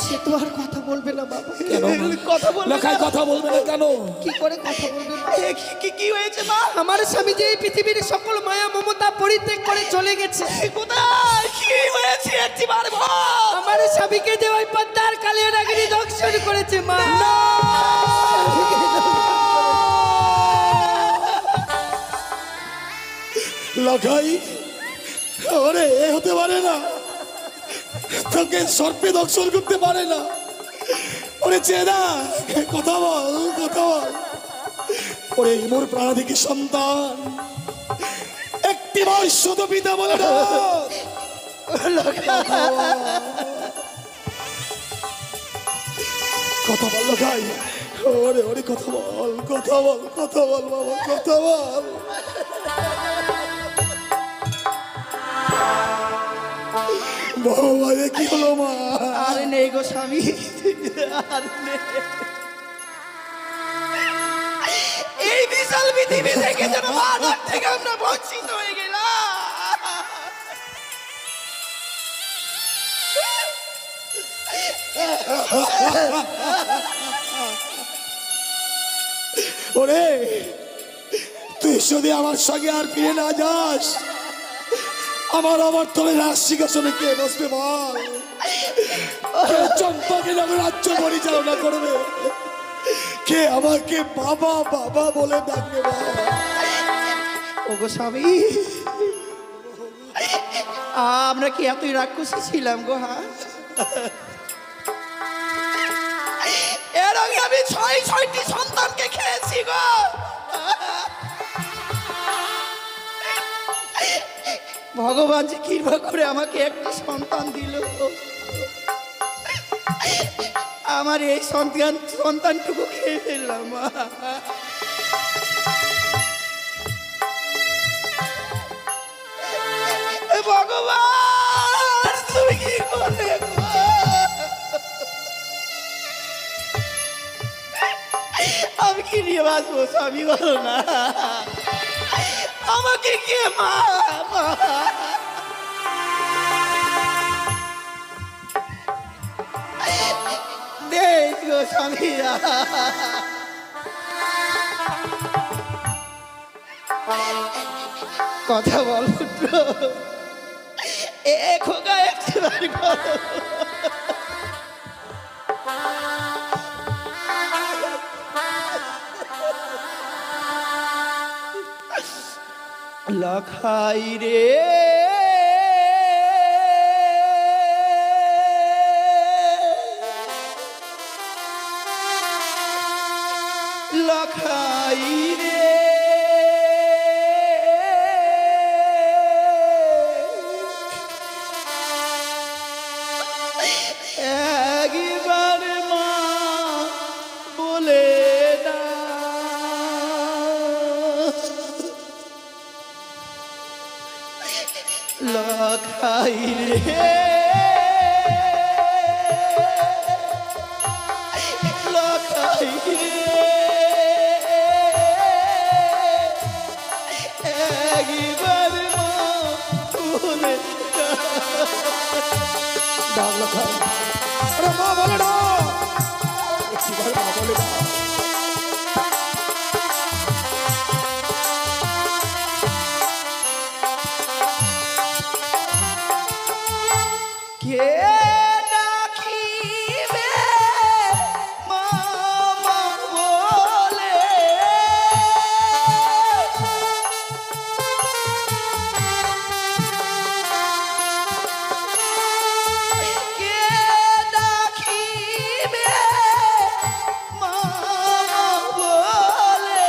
সে তো আর কথা বলবে না বাবা। কেন মা? কথা বলবে না? লখাই কথা বলবে না কেন? কি করে কথা বলবে মা? কি হয়েছে মা? আমার স্বামী যে এই পৃথিবীর সকল মায়া মমতা পরিত্যাগ করে চলে গেছে। কোথায় কি হয়েছে একটিবার বল। আমার স্বামীকে যে ওই পদ্মার কালিয়া নাগিনী দংশন করেছে মা। লখাই, ওরে এ হতে পারে না, তোকে সর্পে দর্শন করতে পারে না। ওরে চেনা, কথা বল, কথা বল। ওরে মোর প্রাণাধিক সন্তান, একটি শুধু পিতা বলে না। কথা বল লখাই, ওরে ওরে কথা বল, কথা বল, কথা বল বাবা, কথা বল। বাবা, এ কি হলো মা? আরে নেই গো স্বামী, আর নেই। এই বিশাল পৃথিবী থেকে যেন মানব থেকে আমরা বঞ্চিত হয়ে গেলাম। ওরে, তুই যদি আমার সঙ্গে আর ফিরে না যাস, আমার তলে রাজ সিংহাসনে কে বসবে বল? চম্পাকে যখন রাজ্য পরিচালনা করবে, কে আমাকে বাবা বাবা বলে ডাকবে বল? ওগো স্বামী, আমরা কি এতই রাক্ষসী ছিলাম গো? হ্যাঁ, এর আগে আমি ছয়টি সন্তানকে খেয়েছি গো। ভগবান যে কৃপা করে আমাকে একটি সন্তান দিল, আমার এই সন্তানটুকু খেয়ে ফেললাম। ভগবান তুমি কি করে? আমি কি নিয়ে বাঁচবো স্বামী, বলো না, আমাকে কে মা? দেখো স্বামী, কথা বল পুত্র, এ খোকা একটিবার করো। লখাই রে, লখাই রে, লখাই রে লখাই রে একবার বলে ডাক লখাই, আরে মা বলে না, একবার মা বলে না। কে ডাকিবে মামা বলে কে ডাকিবে মামা বলে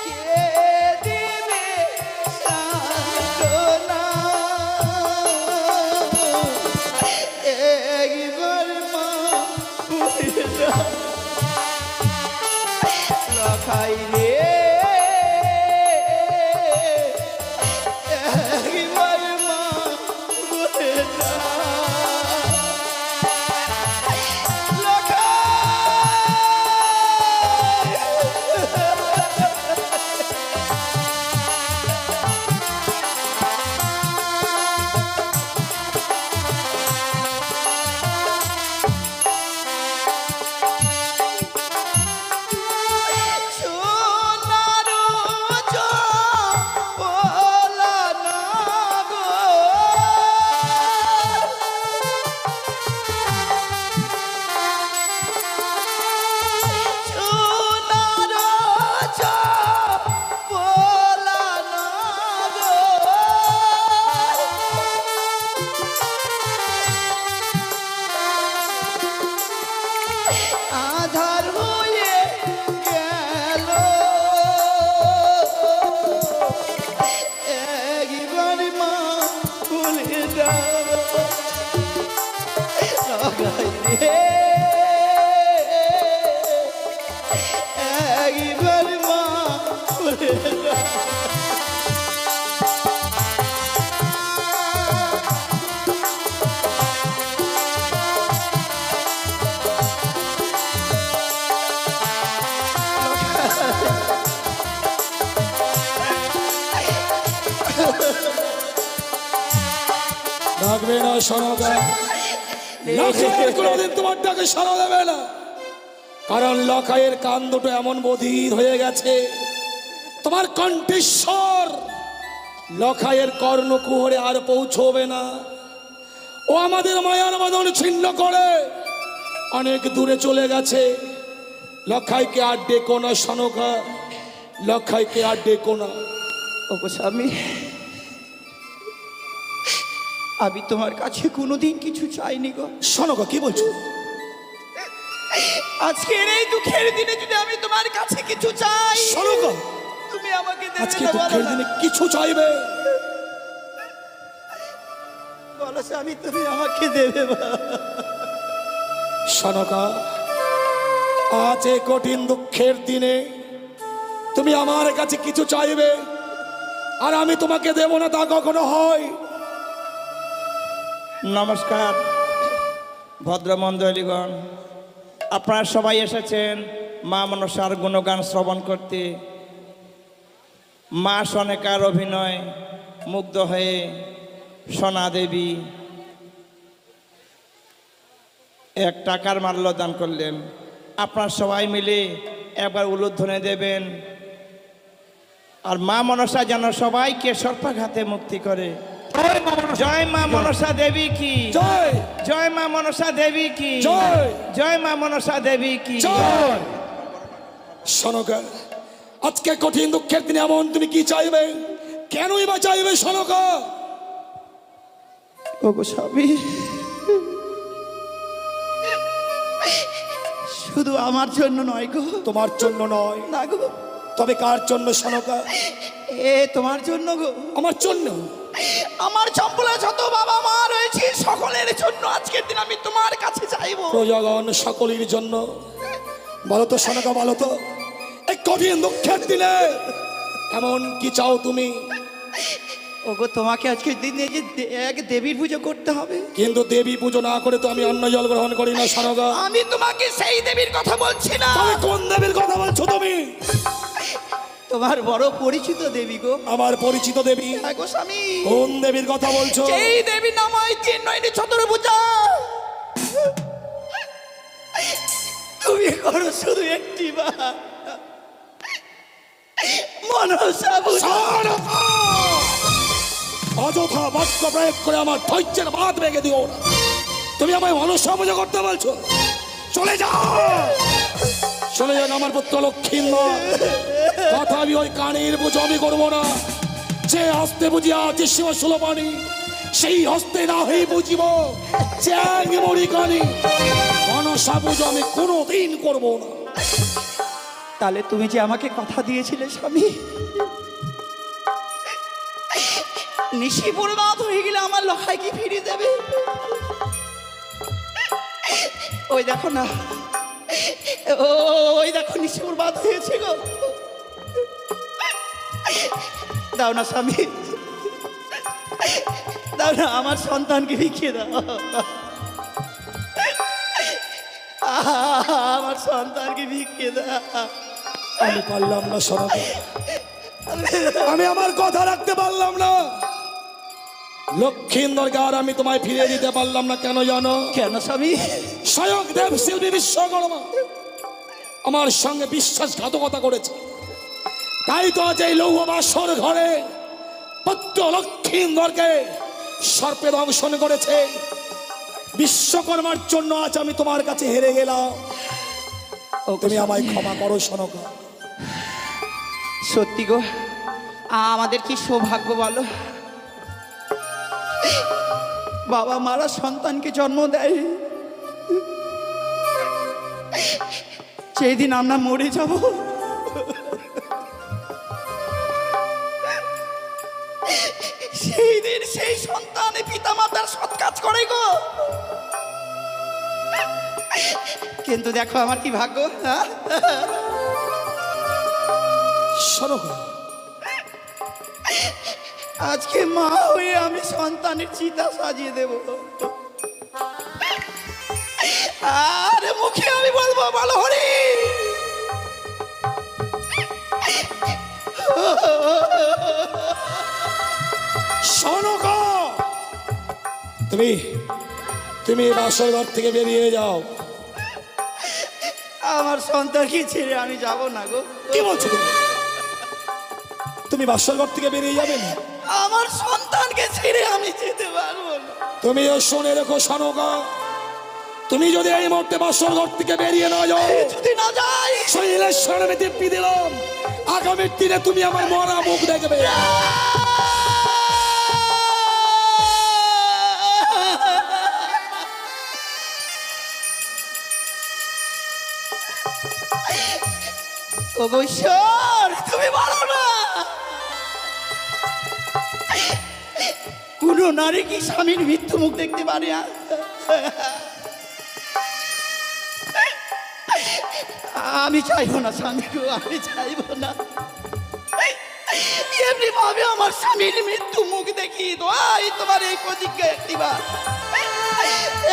কে দিবে সান্ত্বনা একবার মা বলে দাও লখাই রে একবার মা বলে দাও সোনারু চপলা না গো সোনারু চপলা না গো আধার হয়ে গেল একবার মা বলে দাও লখাই রে একবার মা বলে দাও ডাকবে না সনকা, লখাইয়ের কোনোদিন তোমার ডাকে সাড়া দেবে না, কারণ লখাইয়ের কান দুটো এমন বধির হয়ে গেছে, তোমার কণ্ঠেশ্বর লখাইয়ের কর্ণকুহরে আর পৌঁছবে না। ও আমাদের মায়ার বাঁধন ছিন্ন করে অনেক দূরে চলে গেছে। লখাইকে আর ডেকো না সনকা, লখাইকে আর ডেকো না। ওগো স্বামী, আমি তোমার কাছে কোনোদিন কিছু চাইনি গো। সনকা কি বলছো? আজকের এই দুঃখের দিনে যদি আমি তোমার কাছে কিছু চাই, সনকা তুমি আমাকে দেবে আজকে না দুঃখের বলো না? দিনে কিছু চাইবে? বলো স্বামী, তুমি আমাকে দেবে বা? সনকা, আজ এই কঠিন দুঃখের দিনে তুমি আমার কাছে কিছু চাইবে আর আমি তোমাকে দেব না, তা কখনো হয়? নমস্কার ভদ্রমণ্ডলীগণ, আপনারা সবাই এসেছেন মা মনসার গুণগান শ্রবণ করতে। মা সনেকার অভিনয় মুগ্ধ হয়ে সোনা দেবী 1 টাকার মাল্য দান করলেন। আপনারা সবাই মিলে একবার উলুধ্বনি দেবেন, আর মা মনসা যেন সবাইকে সর্পাঘাতে মুক্তি করে। জয় মা মনসা দেবী কি জয়, জয় মা মনসা দেবী কি জয়, জয় মা মনসা দেবী কি জয়। সনকা, আজকে কঠিন দুঃখের দিনে এমন তুমি কি চাইবে? কেনই বা চাইবে সনকা? ওগো স্বামী, শুধু আমার জন্য নয় গো। তোমার জন্য নয়, না গো, তবে কার জন্য সনকা? এ তোমার জন্য গো। আমার জন্য। আমার চম্পলা যত বাবা মা রয়েছে সকলের জন্য আজকের দিন আমি তোমার কাছে চাইবো। প্রজাগণ সকলের জন্য, বলো তো সনকা, বলো তো এই কঠিন দুঃখের দিনে এমন কি চাও তুমি? ওগো তোমাকে আজকে দিনে যে এক দেবীর পুজো করতে হবে। কিন্তু দেবী পুজো না করে তো আমি অন্ন জল গ্রহণ করি না সনকা। আমি তোমাকে সেই দেবীর কথা বলছি না। তবে কোন দেবীর কথা বলছো তুমি? তোমার বড় পরিচিত দেবী গো। আমার পরিচিত দেবী? হ্যাঁ গো স্বামী। কোন দেবীর কথা বলছো? সেই দেবীর নাম হয় তিন নয়নি চতুর্ভুজা। তুমি করো শুধু একটি বার মনসা পূজা। সনকা! অযথা বাক্য প্রয়োগ করে আমার ধৈর্যের বাঁধ ভেঙে দিও না। তুমি আমায় মনসা পূজা করতে বলছো? চলে যাও, চলে যান আমার পুত্র লক্ষ্মীন্দর। কথা আমি ওই কানের পুজো আমি করবো না। যে হস্তে বুঝিয়া চিসিম সুলপানি, সেই হস্তে না হয়ে বুঝিব চ্যাং মরি কানি। মনসা পুজো আমি কোনোদিন করবো না। তাহলে তুমি যে আমাকে কথা দিয়েছিলে স্বামী, নিশি বরবাদ হয়ে গেলে আমার লখাই কি ফিরিয়ে দেবে? ওই দেখো না, ওই দেখো নিশি বরবাদ হয়েছে গো। দাও না স্বামী, দাও না, আমার সন্তানকে ভিখিয়ে দাও। আমার সন্তানকে ভিখিয়ে দাও। আমি পারলাম না সনকা, আমি আমার কথা রাখতে পারলাম না। লক্ষ্মীন্দরকে আর আমি তোমায় ফিরিয়ে দিতে পারলাম না। কেন জানো? কেন স্বামী? স্বয়ং দেবশিল্পী বিশ্বকর্মা আমার সঙ্গে বিশ্বাসঘাতকতা করেছে। তাই তো আজ এই লৌহ বাসর ঘরে পুত্র লক্ষ্মীন্দরকে সর্পে দংশন করেছে। বিশ্বকর্মার জন্য আজ আমি তোমার কাছে হেরে গেলাম। তুমি আমায় ক্ষমা করো সনকা। সত্যি গো, আমাদের কি সৌভাগ্য বলো। বাবা মারা সন্তানকে জন্ম দেয়, সেই দিন আমরা মরে যাব। সেই দিন সেই সন্তানে পিতা মাতার সৎ কাজ করে গো। কিন্তু দেখো আমার কি ভাগ্য। সনকা, আজকে মা হয়ে আমি সন্তানের চিতা সাজিয়ে দেব। আরে মুখে আমি বলবো বলো হরি। সনকা, তুমি তুমি বাসর ঘর থেকে বেরিয়ে যাও। আমার সন্তানকে ছেড়ে আমি যাব না গো। কি বলছো তুমি? তুমি বাসর ঘর থেকে বেরিয়ে যাবে না? আমার সন্তানকে ছেড়ে আমি যেতে পারবো না। তুমিও শুনে রেখো সনকা, তুমি যদি এই মুহূর্তে বাসর ঘর থেকে বেরিয়ে না যাও, যদি না যাই, শরীরের সামনে দিব্যি দিলাম আগামীর দিনে তুমি আমার মরা মুখ দেখবে। ওগো ঈশ্বর, তুমি বলো না, কোন নারী কি স্বামীর মৃত্যু মুখ দেখতে পারে? আমি চাইবো না স্বামী গো, আমি চাইবো না। এমনি ভাবে আমার স্বামীর মৃত্যু মুখ দেখি দোয়াই তোমার এই প্রতিজ্ঞা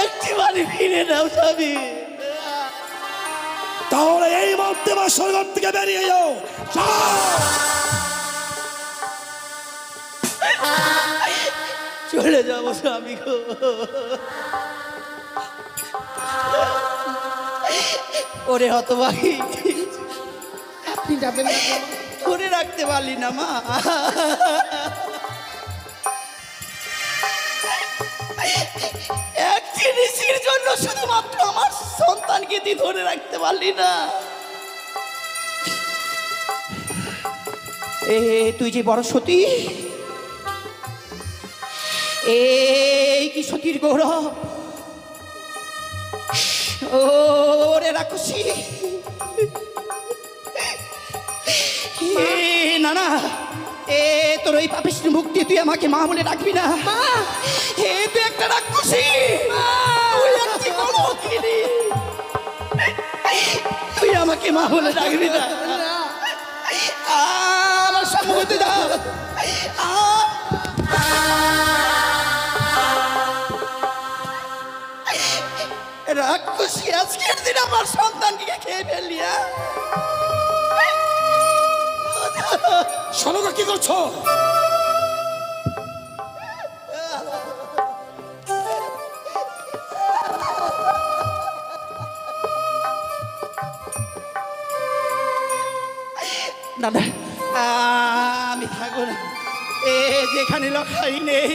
একটিবার ফিরে নাও স্বামী। তাহলে এই মুহূর্তে বাসর ঘর থেকে বেরিয়ে যাও। চলে যাবো স্বামী গো। ওরে হতভাগী, আপনি যাবেন না গো? ধরে রাখতে পারলি না মা। এক জিনিসের জন্য শুধুমাত্র আমার সন্তানকে তুই ধরে রাখতে পারলি না। তুই যে বড় সতী, এই কি সতীর গৌরব। ওরে রাক্ষসী, না না, তোর ওই পাপিষ্ঠ মুখ দিয়ে তুই আমাকে মা বলে ডাকবি না। তুই একটা রাক্ষসী, তুই একটি কলঙ্কিনী। তুই মা বলে ডাকবি না। আমার সম্মতি দাও। রাক্ষসী আজকের দিন আমার সন্তানকে খেয়ে ফেললি। সনকা কি করছো? না না, আমি থাকবো না। এ যেখানে লখাই নেই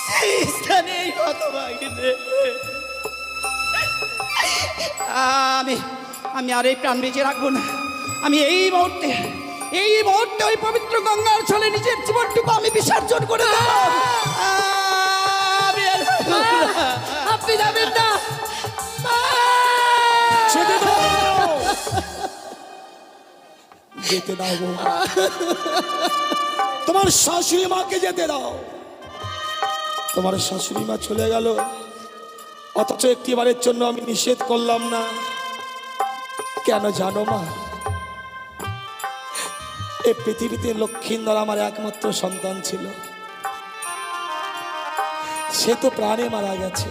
সেই স্থানে হতভাগী নেই। আমি আর এই প্রাণ বেঁচে রাখবো না। আমি এই মুহূর্তে ওই পবিত্র গঙ্গার ছলে নিজের জীবনটুকু আমি বিসর্জন করে দেব। আমি আর থাকবো না। আপনি যাবেন না। যেতে দাও, যেতে দাও গো। তোমার শাশুড়ি মাকে যেতে দাও। তোমার শাশুড়ি মা চলে গেল, অথচ একটিবারের জন্য আমি নিষেধ করলাম না। কেন জানো মা? এই পৃথিবীতে লক্ষ্মীন্দর আমার একমাত্র সন্তান ছিল। সে তো প্রাণে মারা গেছে।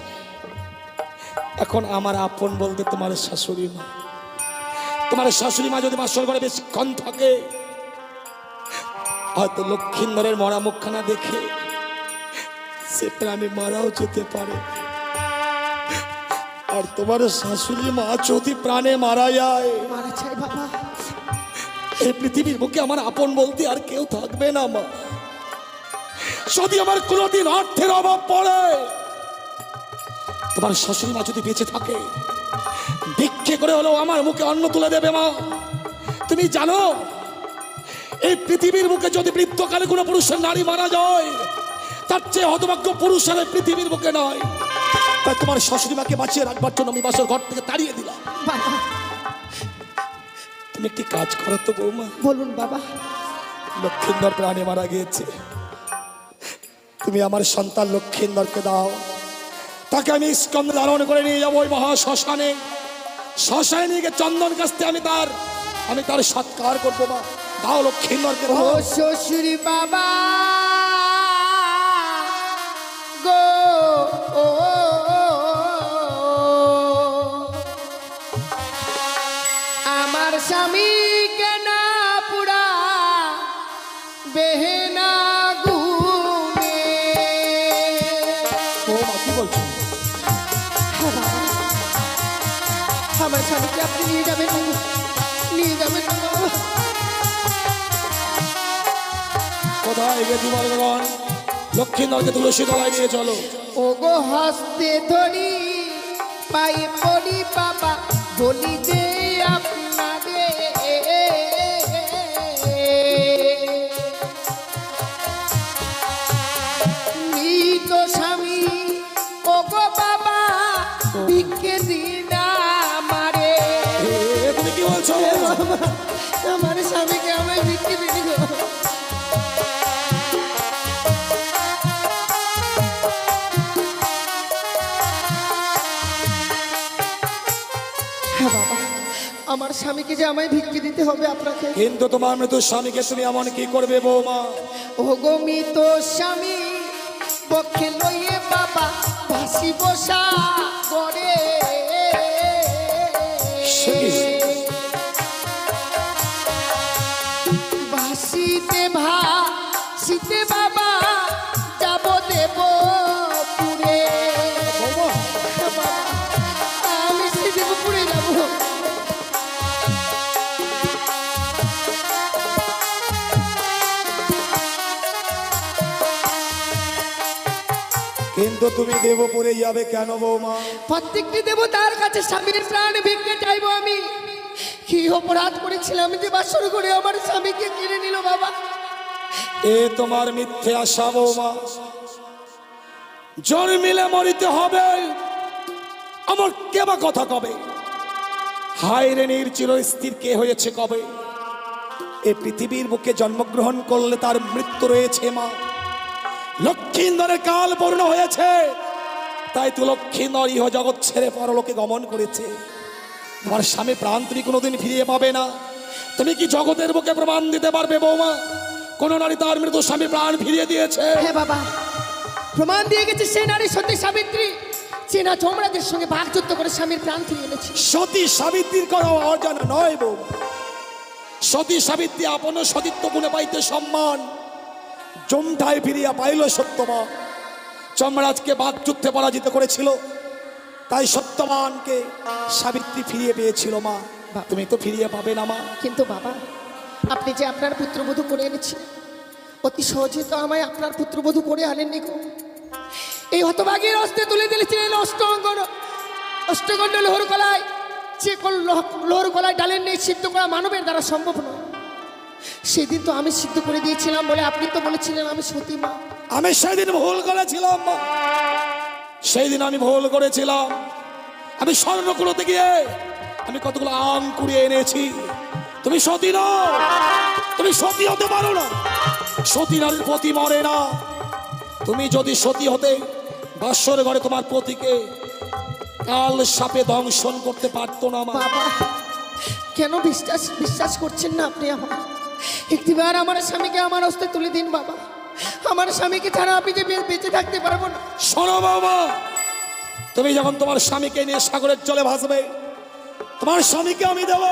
এখন আমার আপন বলতে তোমার শাশুড়ি মা। তোমার শাশুড়ি মা যদি বাসর ঘরে বেশিক্ষণ থাকে, হয়তো লক্ষ্মীন্দরের মরা মুখখানা দেখে সে প্রাণে মারাও যেতে পারে। আর তোমার শাশুড়ি মা যদি প্রাণে মারা যায়, মারা চাই বাবা। এই পৃথিবীর বুকে আমার আপন বলতে আর কেউ থাকবে না মা। যদি আমার কোনোদিন অর্থের অভাব পড়ে, তোমার শাশুড়ি মা যদি বেঁচে থাকে, ভিক্ষে করে হলেও আমার মুখে অন্ন তুলে দেবে মা। তুমি জানো, এই পৃথিবীর বুকে যদি বৃদ্ধকালে কোনো পুরুষের নারী মারা যায়, তার চেয়ে হতভাগ্য পুরুষের এই পৃথিবীর বুকে নয়। তাই তোমার শাশুড়ি মাকে বাঁচিয়ে রাখবার জন্য আমি বাসর ঘর থেকে তাড়িয়ে দিলাম। বাবা তুমি একটি কাজ করো তো বৌমা। বলুন বাবা। লক্ষ্মীন্দর প্রাণে মারা গিয়েছে, তুমি আমার সন্তান লক্ষ্মীন্দরকে দাও। তাকে আমি স্কন্ধে ধারণ করে নিয়ে যাবো ওই মহা শ্মশানে। শ্মশানে নিয়ে গিয়ে চন্দন কাস্তে আমি তার সৎকার করবো মা। দাও লক্ষ্মীন্দরকে ও দাও। শ্বশুরি বাবা গো, ও আমার স্বামী কেন পুরা বেহেনা গুনে। ও মা কি বলছো? আমার স্বামীকে আপনি নিয়ে যাবেন না, নিয়ে যাবেন না বাবা। কোথায় গেছি বলগণ? লক্ষ্মীন্দরকে তুলসী তলায় নিয়ে চলো। ও গো হস্তে ধরি পায়ে পড়ি বাবা, বলি দে আপনাদের মৃত স্বামী। ও গো বাবা ভিক্ষে দিন আমারে। তুমি কি বলছো? আমার স্বামীকে আমায় ভিক্ষে দিন গো। হ্যাঁ বাবা, আমার স্বামীকে যে আমায় ভিক্ষে দিতে হবে আপনাকে। কিন্তু তোমার মৃত স্বামীকে তুমি এমন কি করবে বৌমা? ও গো মৃত স্বামী পক্ষে লইয়ে বাবা ভাসি বসা করে। ভাসিতে ভাসিতে বাবা যাব দেব পুরে। আমি সে দেব পুরে যাব। কিন্তু তুমি দেবপুরে যাবে কেন বৌমা? প্রত্যেকটি দেবতার কাছে স্বামীর প্রাণ ভিক্ষে চাইবো আমি। কি অপরাধ করেছিলাম যে বাসর করে আমার স্বামীকে কিনে নিল বাবা। এ তোমার মিথ্যে আশা বৌমা। জন্মিলে মরিতে হবে, আমার কেবা কথা কবে? হায় রে নির্চির স্থির কে হয়েছে কবে? এ পৃথিবীর বুকে জন্মগ্রহণ করলে তার মৃত্যু রয়েছে মা। লক্ষ্মীন্দরের কাল পূর্ণ হয়েছে, তাই তো লক্ষ্মীন্দর ইহ জগৎ ছেড়ে পরলোকে গমন করেছে। তোমার স্বামী প্রাণ তুমি কোনোদিন ফিরিয়ে পাবে না। তুমি কি জগতের বুকে প্রমাণ দিতে পারবে বৌমা কোন নারী তার মৃত স্বামী প্রাণ ফিরিয়ে দিয়েছে? হ্যাঁ বাবা, প্রমাণ দিয়ে গেছে সেই নারী সতী সাবিত্রী, চেনা চমড়াদের সঙ্গে বাগযুদ্ধ করে স্বামীর প্রাণ ফিরিয়ে এনেছে। সতী সাবিত্রীর কোনো অজানা নয় বৌমা। সতী সাবিত্রী আপন সতীত্ব গুণে পাইতে সম্মান জমঠায় ফিরিয়া পাইল সত্যবান। যমরাজকে বাগযুদ্ধে পরাজিত করেছিল, তাই সত্যবানকে সাবিত্রী ফিরিয়ে পেয়েছিল মা। তুমি তো ফিরিয়ে পাবে না মা। কিন্তু বাবা, আপনি যে আপনার পুত্রবধূ করে এনেছেন, অতি সহজে তো আমায় আপনার পুত্রবধূ করে আনেননি গো। এই হতভাগীর হস্তে তুলে দিয়েছিলেন অষ্টগণ্ড লোহর গলায়, যে লোহর গলায় ডালের নেই সিদ্ধ করা মানবের দ্বারা সম্ভব নয়। সেদিন তো আমি সিদ্ধ করে দিয়েছিলাম বলে আপনি তো বলেছিলেন আমি সতী মা। আমি সেদিন ভুল করেছিলাম মা, সেই দিন আমি ভুল করেছিলাম। আমি স্বর্ণকুড়োতে গিয়ে আমি কতগুলো আম কুড়িয়ে এনেছি। তুমি সতী নও, তুমি সতী হতে পারো না। সতী নারীর পতি মরে না। তুমি যদি সতী হতে বাসর ঘরে তোমার পতিকে কাল সাপে দংশন করতে পারতো না মা। বাবা, কেন বিশ্বাস করছেন না আপনি আমার? একটিবার আমার স্বামীকে আমার হস্তে তুলে দিন বাবা। আমার স্বামীকে ছাড়া আপনি যে বেঁচে থাকতে পারবো না। শোনো বাবা, তুমি যখন তোমার স্বামীকে নিয়ে সাগরের জলে ভাসবে, তোমার স্বামীকে আমি দেব।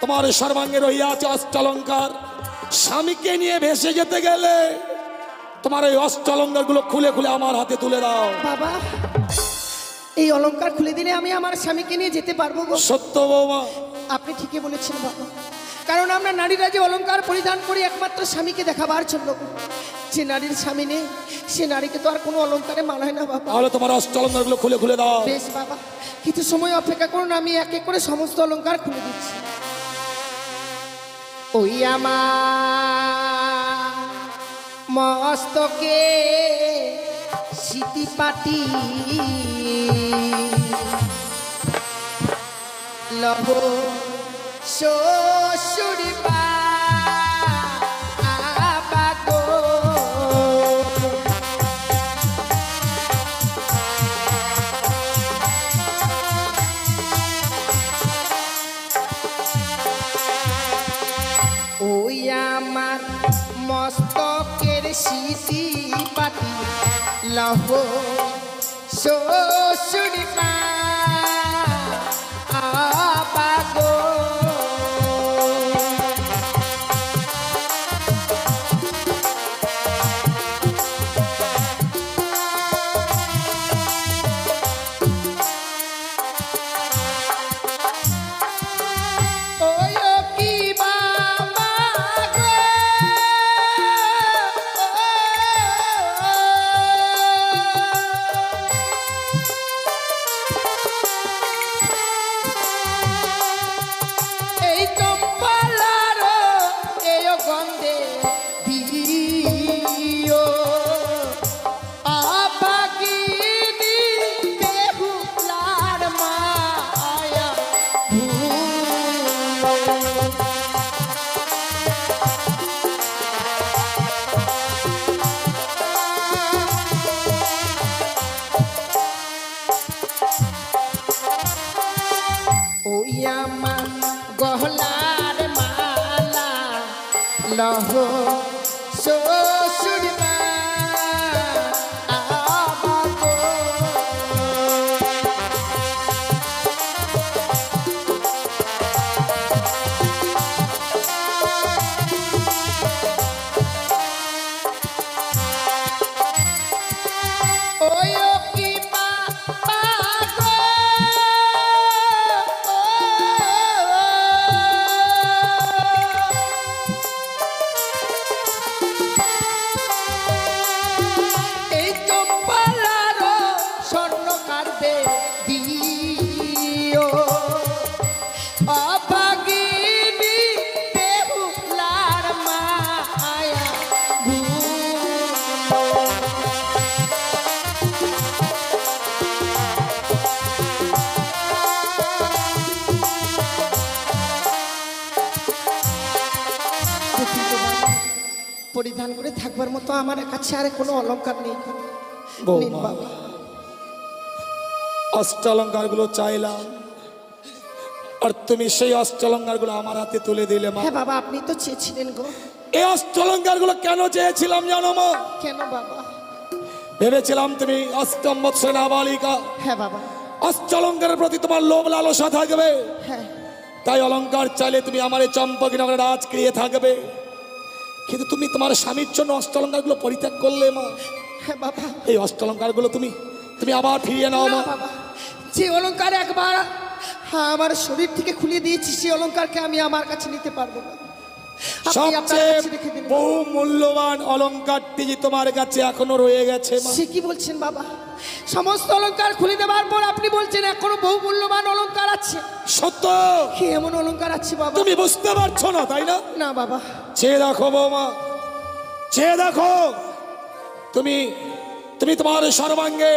তোমার সর্বাঙ্গে রহিয়া আছে অষ্টলঙ্কার। স্বামীকে নিয়ে ভেসে যেতে গেলে তোমার এই অষ্টলঙ্কার গুলো খুলে খুলে আমার হাতে তুলে দাও বাবা। এই অলংকার খুলে দিলে আমি আমার স্বামীকে নিয়ে যেতে পারবো গো। সত্য বৌমা, আপনি ঠিকই বলেছেন বাবা, কারণ আমরা নারীরা যে অলংকার পরিধান করি একমাত্র স্বামীকে দেখাবার জন্য। যে নারীর স্বামী নেই সে নারীকে তো আর কোনো অলংকারে মানায় না বাবা। তাহলে তোমার অষ্টলঙ্কার গুলো খুলে খুলে দাও। বেশ বাবা, কিছু সময় অপেক্ষা করুন, আমি এক এক করে সমস্ত অলংকার খুলে দিচ্ছি। ওই আমার মস্তকে সিটি পাটি লহ শ্বশুরি বাগো। ওই আমার মস্তকের সিটি পাটি লহ শ্বশুরি বাগো। ওই আমার গহলার মালা লহ শ্বশুর বাগো। ওই কি বাগো। এই চম্পালার স্বর্ণ কাটবে দিও অভাগিনী বেহুলার মায়া পরিধান করে থাকবার মতো আমার কাছে আর কোনো অলংকার নেই। নিন বৌমা, বাবা। অষ্টলঙ্কার গুলো চাইলাম, আর তুমি সেই অষ্টলঙ্কারগুলো আমার হাতে তুলে দিলে মা। হ্যাঁ বাবা, আপনি তো চেয়েছিলেন গো। এই অষ্টলঙ্কারগুলো কেন চেয়েছিলাম জানো মা? কেন বাবা? ভেবেছিলাম তুমি অষ্টম বৎসর নাবালিকা, হ্যাঁ বাবা। অষ্টলঙ্কারের প্রতি তোমার লোভ লালসা থাকবে, হ্যাঁ তাই অলঙ্কার চাইলে তুমি আমার এই চম্পকনগরে রাজ ক্রিয়ে থাকবে। কিন্তু তুমি তোমার স্বামীর জন্য অষ্টলঙ্কারগুলো পরিত্যাগ করলে মা। হ্যাঁ বাবা। এই অষ্টলঙ্কারগুলো তুমি তুমি আবার ফিরিয়ে নাও না মা। বাবা, যে অলংকার একবার আমার শরীর থেকে খুলে দিয়েছি, সেই অলংকারকে আমি আমার কাছে নিতে পারবো না। আপনি আপনার সবচেয়ে কাছে রেখে দিন। বহু মূল্যবান অলঙ্কারটি যে তোমার কাছে এখনো রয়ে গেছে মা। সে কি বলছেন বাবা? সমস্ত অলংকার খুলে দেওয়ার পর আপনি বলছেন এখনো বহু মূল্যবান অলংকার আছে? সত্য। কি এমন অলংকার আছে বাবা? তুমি বুঝতে পারছো না তাই না? না বাবা। চেয়ে দেখো বৌমা, চেয়ে দেখো। তুমি তুমি তোমার সর্বাঙ্গে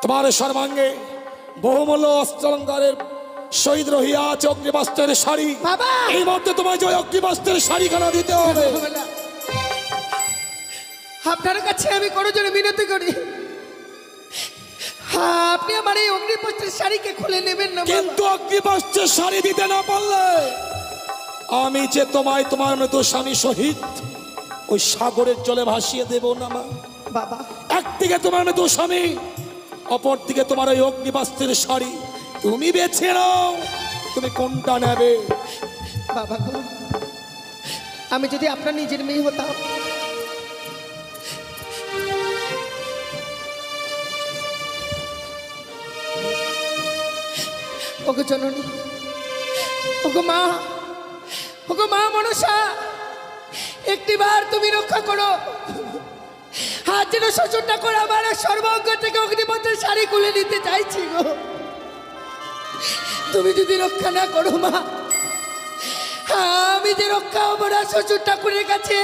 তোমার সর্বাঙ্গে বহুমূল্য অষ্টলঙ্কারের শহীদ রহিয়া আছে অগ্নিবস্ত্রের শাড়ি। বাবা! এই মধ্যে তোমায় যে অগ্নিবস্ত্রের শাড়িখানা দিতে হবে। আপনার কাছে আমি কোনো জন্য মিনতি করি, আপনি আমার এই অগ্নিপত্রের শাড়িকে খুলে নেবেন না বাবা। কিন্তু অগ্নিবস্ত্রের শাড়ি দিতে না পারলে আমি যে তোমায় তোমার মতো স্বামী শহীদ ওই সাগরের জলে ভাসিয়ে দেব না মা। বাবা, একদিকে তোমার মতো স্বামী, অপর দিকে তোমার ওই অগ্নিবস্ত্রের শাড়ি। তুমি বেছে নাও তুমি কোনটা নেবে। বাবা গো, আমি যদি আপনার নিজের মেয়ে হতাম, ওগো জননী, ওগো মা, ওগো মা মনসা, একটিবার তুমি রক্ষা করো। হাত যেন শ্বশুরটা করে আমার সর্বাঙ্গ থেকে অগ্নিপথের শাড়ি খুলে নিতে চাইছি গো। তুমি যদি রক্ষা না করো মা, আমি যে রক্ষা হবো না শ্বশুর ঠাকুরের কাছে,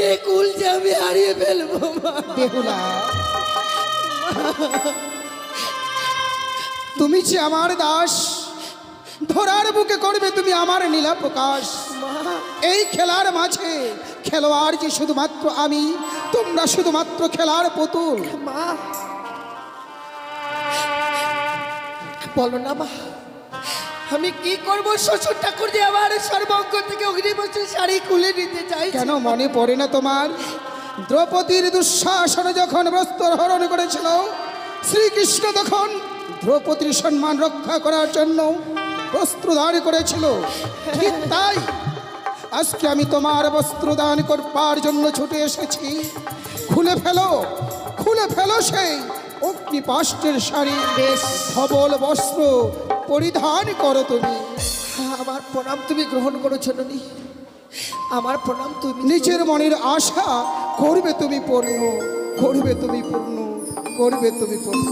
এ কুল যে আমি হারিয়ে ফেলবো মা। বেহুলা, তুমি যে আমার দাস, ধরার বুকে করবে তুমি আমার নীলা প্রকাশ। এই খেলার মাঝে খেলোয়াড় যে শুধুমাত্র আমি, তোমরা শুধুমাত্র খেলার পুতুল। মা বলো না মা, আমি কি করবো? শ্বশুর ঠাকুর যে আমার সর্বাঙ্গ থেকে অগ্নিবস্ত্রের শাড়ি খুলে নিতে চাই। কেন মনে পড়ে না তোমার দ্রৌপদীর দুঃশাসনে যখন বস্ত্র হরণ করেছিল, শ্রীকৃষ্ণ তখন দ্রৌপদীর সম্মান রক্ষা করার জন্য বস্ত্রদান করেছিল। ঠিক তাই আজকে আমি তোমার বস্ত্রদান করবার জন্য ছুটে এসেছি। খুলে ফেলো, খুলে ফেলো সেই অগ্নিপাষ্টের শাড়ি, বেশ ধবল বস্ত্র পরিধান করো তুমি। আমার প্রণাম তুমি গ্রহণ করো জননী, আমার প্রণাম তুমি। নিজের মনের আশা করবে তুমি পূর্ণ, করবে তুমি পূর্ণ, করবে তুমি পূর্ণ।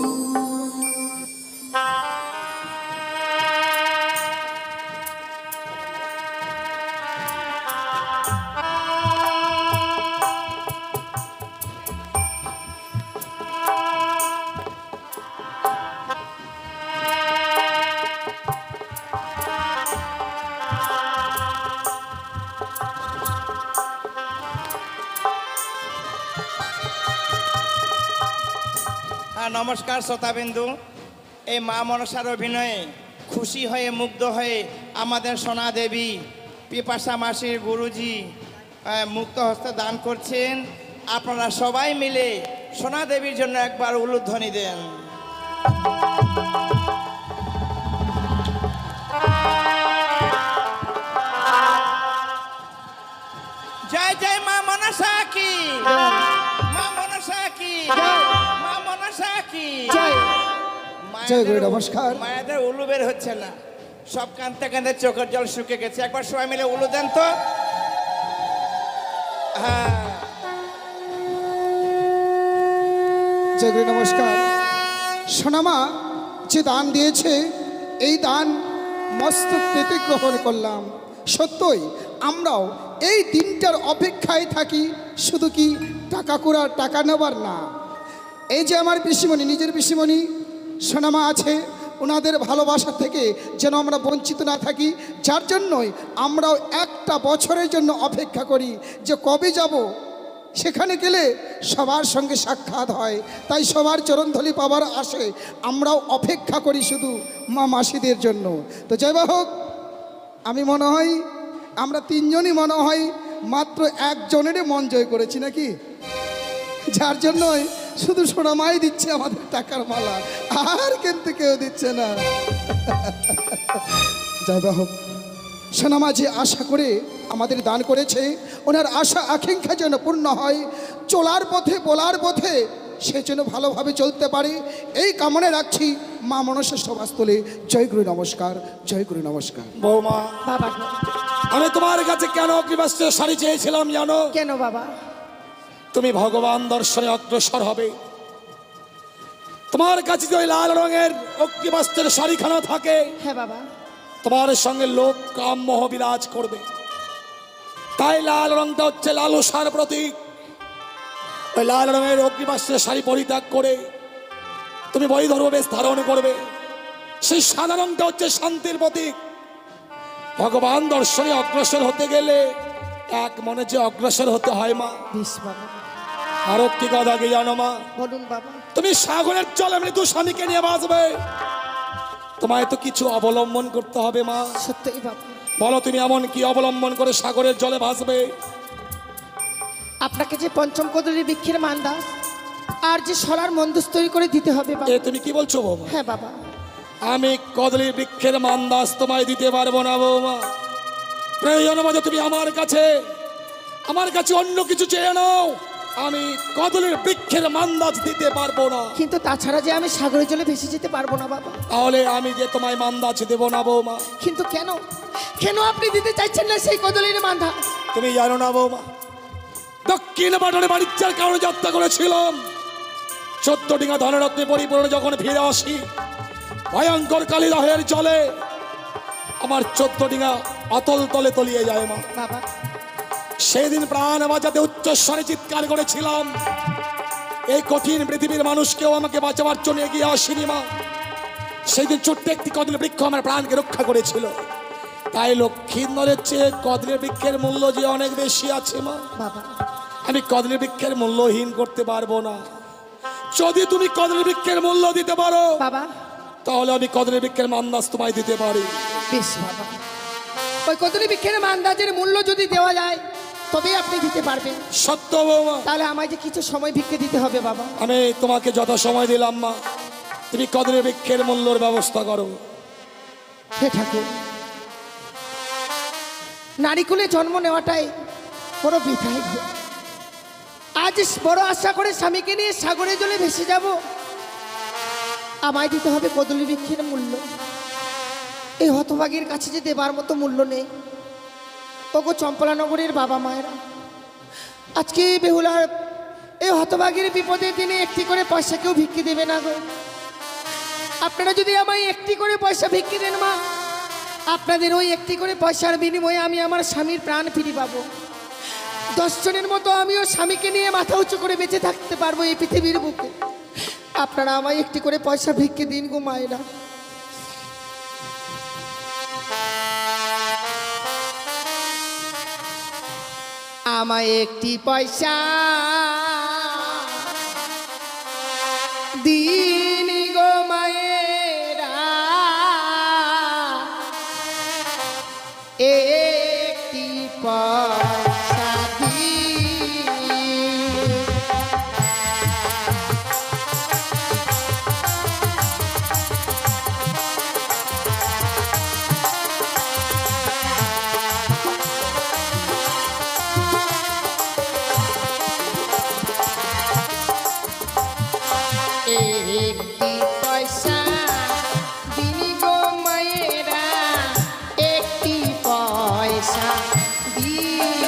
নমস্কার শ্রোতাবিন্দু। এই মা মনসার অভিনয়ে খুশি হয়ে মুগ্ধ হয়ে আমাদের সোনা দেবী পিপাসা মাসির গুরুজি মুক্ত হস্তে দান করছেন। আপনারা সবাই মিলে সোনা দেবীর জন্য একবার উলুধ্বনি দেন। জয় জয় মা মনসা কি, মা মনসা কি, মা মনসা কি। জয় গুরু, নমস্কার। মায়েদের উলু বের হচ্ছে না, সব কাঁদতে কাঁদতে চোখের জল শুকে গেছে। একবার সবাই মিলে উলু দেন তো। হ্যাঁ, জয় গুরু, নমস্কার। সোনামা যে দান দিয়েছে, এই দান মস্তক পেতে গ্রহণ করলাম। সত্যই আমরাও এই দিনটার অপেক্ষায় থাকি, শুধু কি টাকা কুড়ার, টাকা নেবার না। এই যে আমার পিসিমণি, নিজের পিসিমণি সোনামা আছে, ওনাদের ভালোবাসা থেকে যেন আমরা বঞ্চিত না থাকি। যার জন্যই আমরাও একটা বছরের জন্য অপেক্ষা করি যে কবে যাব সেখানে গেলে সবার সঙ্গে সাক্ষাৎ হয়, তাই সবার চরণধলি পাবার আসে আমরাও অপেক্ষা করি শুধু মা মাসিদের জন্য। তো যাই বা হোক, আমি মনে হয় আমরা তিনজনই মনে হয় মাত্র একজনেরই মন জয় করেছি নাকি, যার জন্যই শুধু সোনামাই দিচ্ছে আমাদের টাকার মালা, আর কিন্তু কেউ দিচ্ছে না। যাই বা হোক, সোনামা যে আশা করে আমাদের দান করেছে, ওনার আশা আকাঙ্ক্ষা যেন পূর্ণ হয়, চলার পথে বলার পথে সে যেন ভালোভাবে চলতে পারে, এই কামনা রাখছি মা মনসা সভাস্থলে। জয় গুরু নমস্কার, জয় গুরু নমস্কার। বৌমা, বাবা আমি তোমার কাছে কেন অগ্নিবস্ত্রের শাড়ি চেয়েছিলাম জানো? কেন বাবা? তুমি ভগবান দর্শনে অগ্রসর হবে, তোমার কাছে যে ওই লাল রঙের অগ্নিবস্ত্রের শাড়িখানা থাকে, হ্যাঁ বাবা, তোমার সঙ্গে লোক কাম মোহ বিরাজ করবে। তাই লাল রংটা হচ্ছে লালসার প্রতীক। ওই লাল রঙের অগ্নিবস্ত্রের শাড়ি পরিত্যাগ করে তুমি বৈধর্ম বেশ ধারণ করবে। সেই সাদা রংটা হচ্ছে শান্তির প্রতীক। ভগবান দর্শনে অগ্রসর হতে গেলে এক মনে যে অগ্রসর হতে হয় মা। বেশ বাবা। আর কি কথা কি জানো মা? বলুন বাবা। তুমি সাগরের জলে মৃত্যু স্বামীকে নিয়ে বাঁচবে, তোমায় তো কিছু অবলম্বন করতে হবে মা। সত্যই বাবা। বলো তুমি এমন কি অবলম্বন করে সাগরের জলে ভাসবে? আপনাকে যে পঞ্চম কদলী বৃক্ষের মান্দাস আর যে সলার মন্দস তৈরি করে দিতে হবে বাবা। এ তুমি কি বলছো বৌমা? হ্যাঁ বাবা। আমি কদলী বৃক্ষের মান্দাস তোমায় দিতে পারবো না বৌমা। প্রয়োজন মতো তুমি আমার কাছে অন্য কিছু চেয়ে নাও, আমি কদলীর বৃক্ষের মান্দাস দিতে পারবো না। কিন্তু তাছাড়া যে আমি সাগরের জলে ভেসে যেতে পারবো না বাবা। তাহলে আমি যে তোমায় মান্দাস দেবো না বৌমা। কিন্তু কেন কেন আপনি দিতে চাইছেন না সেই কদলীর মান্ধা? তুমি জানো না বৌমা, দক্ষিণ পাটনে বাণিজ্যের কারণে যাত্রা করেছিলাম, 14 ডিঙা ধনরত্নে পরিপূর্ণ যখন ফিরে আসি, ভয়ঙ্কর কালিদাহের জলে আমার 14 ডিঙা অতল তলে তলিয়ে যায় মা। বাবা, সেই দিন প্রাণ বাঁচাতে উচ্চস্বরে চিৎকার করেছিলাম, এই কঠিন পৃথিবীর মানুষকেও আমাকে বাঁচাবার জন্য এগিয়ে আসেনি মা। সেই দিন ছোট্ট একটি কদলী বৃক্ষ আমার প্রাণকে রক্ষা করেছিল। তাই লক্ষ্মীন্দরের চেয়ে কদলী বৃক্ষের মূল্য যে অনেক বেশি আছে মা। বাবা, আমি কদলী বৃক্ষের মূল্যহীন করতে পারবো না। যদি তুমি কদলী বৃক্ষের মূল্য দিতে পারো বাবা, তাহলে আমি কদলী বৃক্ষের মান্দাস তোমায় দিতে পারি। বেশ বাবা, ওই কদলী বৃক্ষের মান্দাজের মূল্য যদি দেওয়া যায় তবেই আপনি দিতে পারবেন। সত্য বৌমা, তাহলে আমায় যে কিছু সময় ভিক্ষে দিতে হবে বাবা। আমি তোমাকে যত সময় দিলাম মা, তুমি কদলী বৃক্ষের মূল্যর ব্যবস্থা করো। হে ঠাকুর, নারীকুলে জন্ম নেওয়াটাই বড় বৃথাই। আজ বড় আশা করে স্বামীকে নিয়ে সাগরের জলে ভেসে যাব, আমায় দিতে হবে কদলী বৃক্ষের মূল্য। এই হতভাগীর কাছে যে দেবার মতো মূল্য নেই। ওগো চম্পলানগরের বাবা মায়েরা, আজকে এই বেহুলার এই হতভাগীর বিপদে দিনে একটি করে পয়সা কেউ ভিক্ষে দেবে না গো। আপনারা যদি আমায় একটি করে পয়সা ভিক্ষে দেন মা, আপনাদের ওই একটি করে পয়সার বিনিময়ে আমি আমার স্বামীর প্রাণ ফিরে পাবো। 10 জনের মতো আমিও স্বামীকে নিয়ে মাথা উঁচু করে বেঁচে থাকতে পারবো এই পৃথিবীর বুকে। আপনারা আমায় একটি করে পয়সা ভিক্ষে দিন গো মায়েরা। আমায় একটি পয়সা দিন গো মায়েরা, একটি পয়সা দিন। একটি পয়সা দিন গো মায়েরা, একটি পয়সা দিন।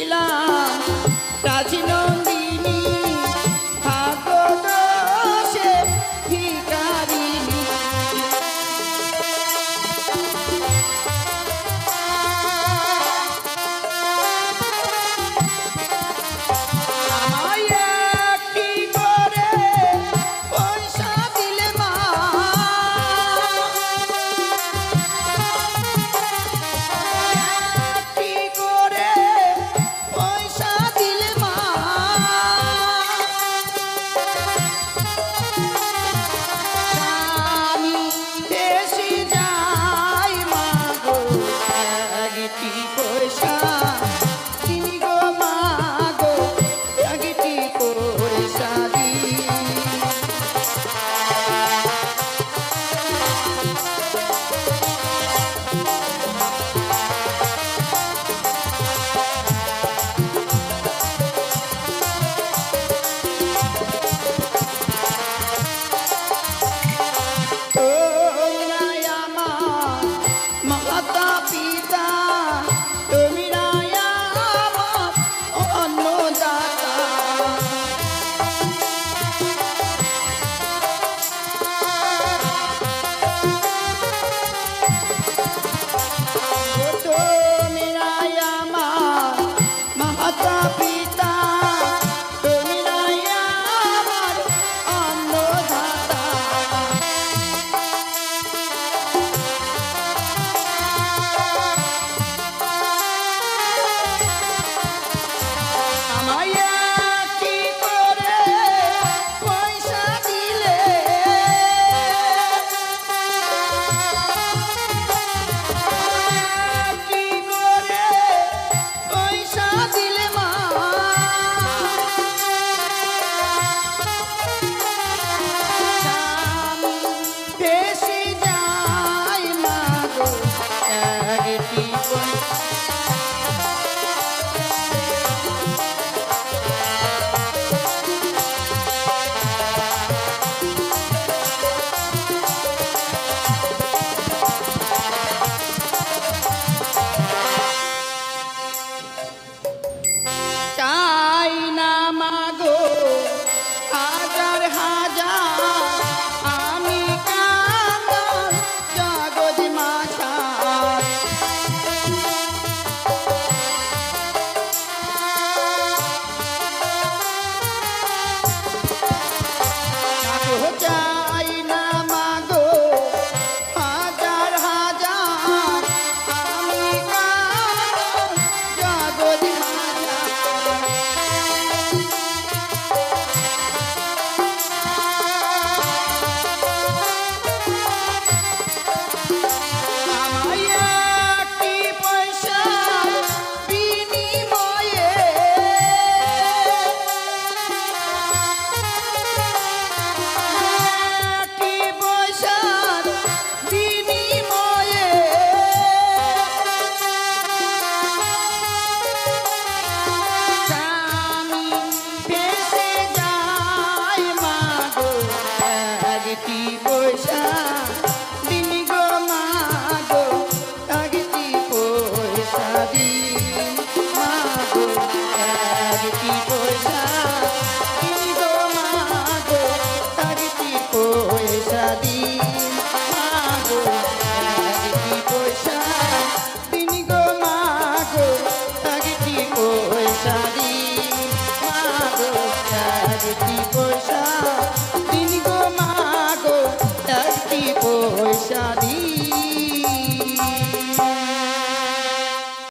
ছিলাম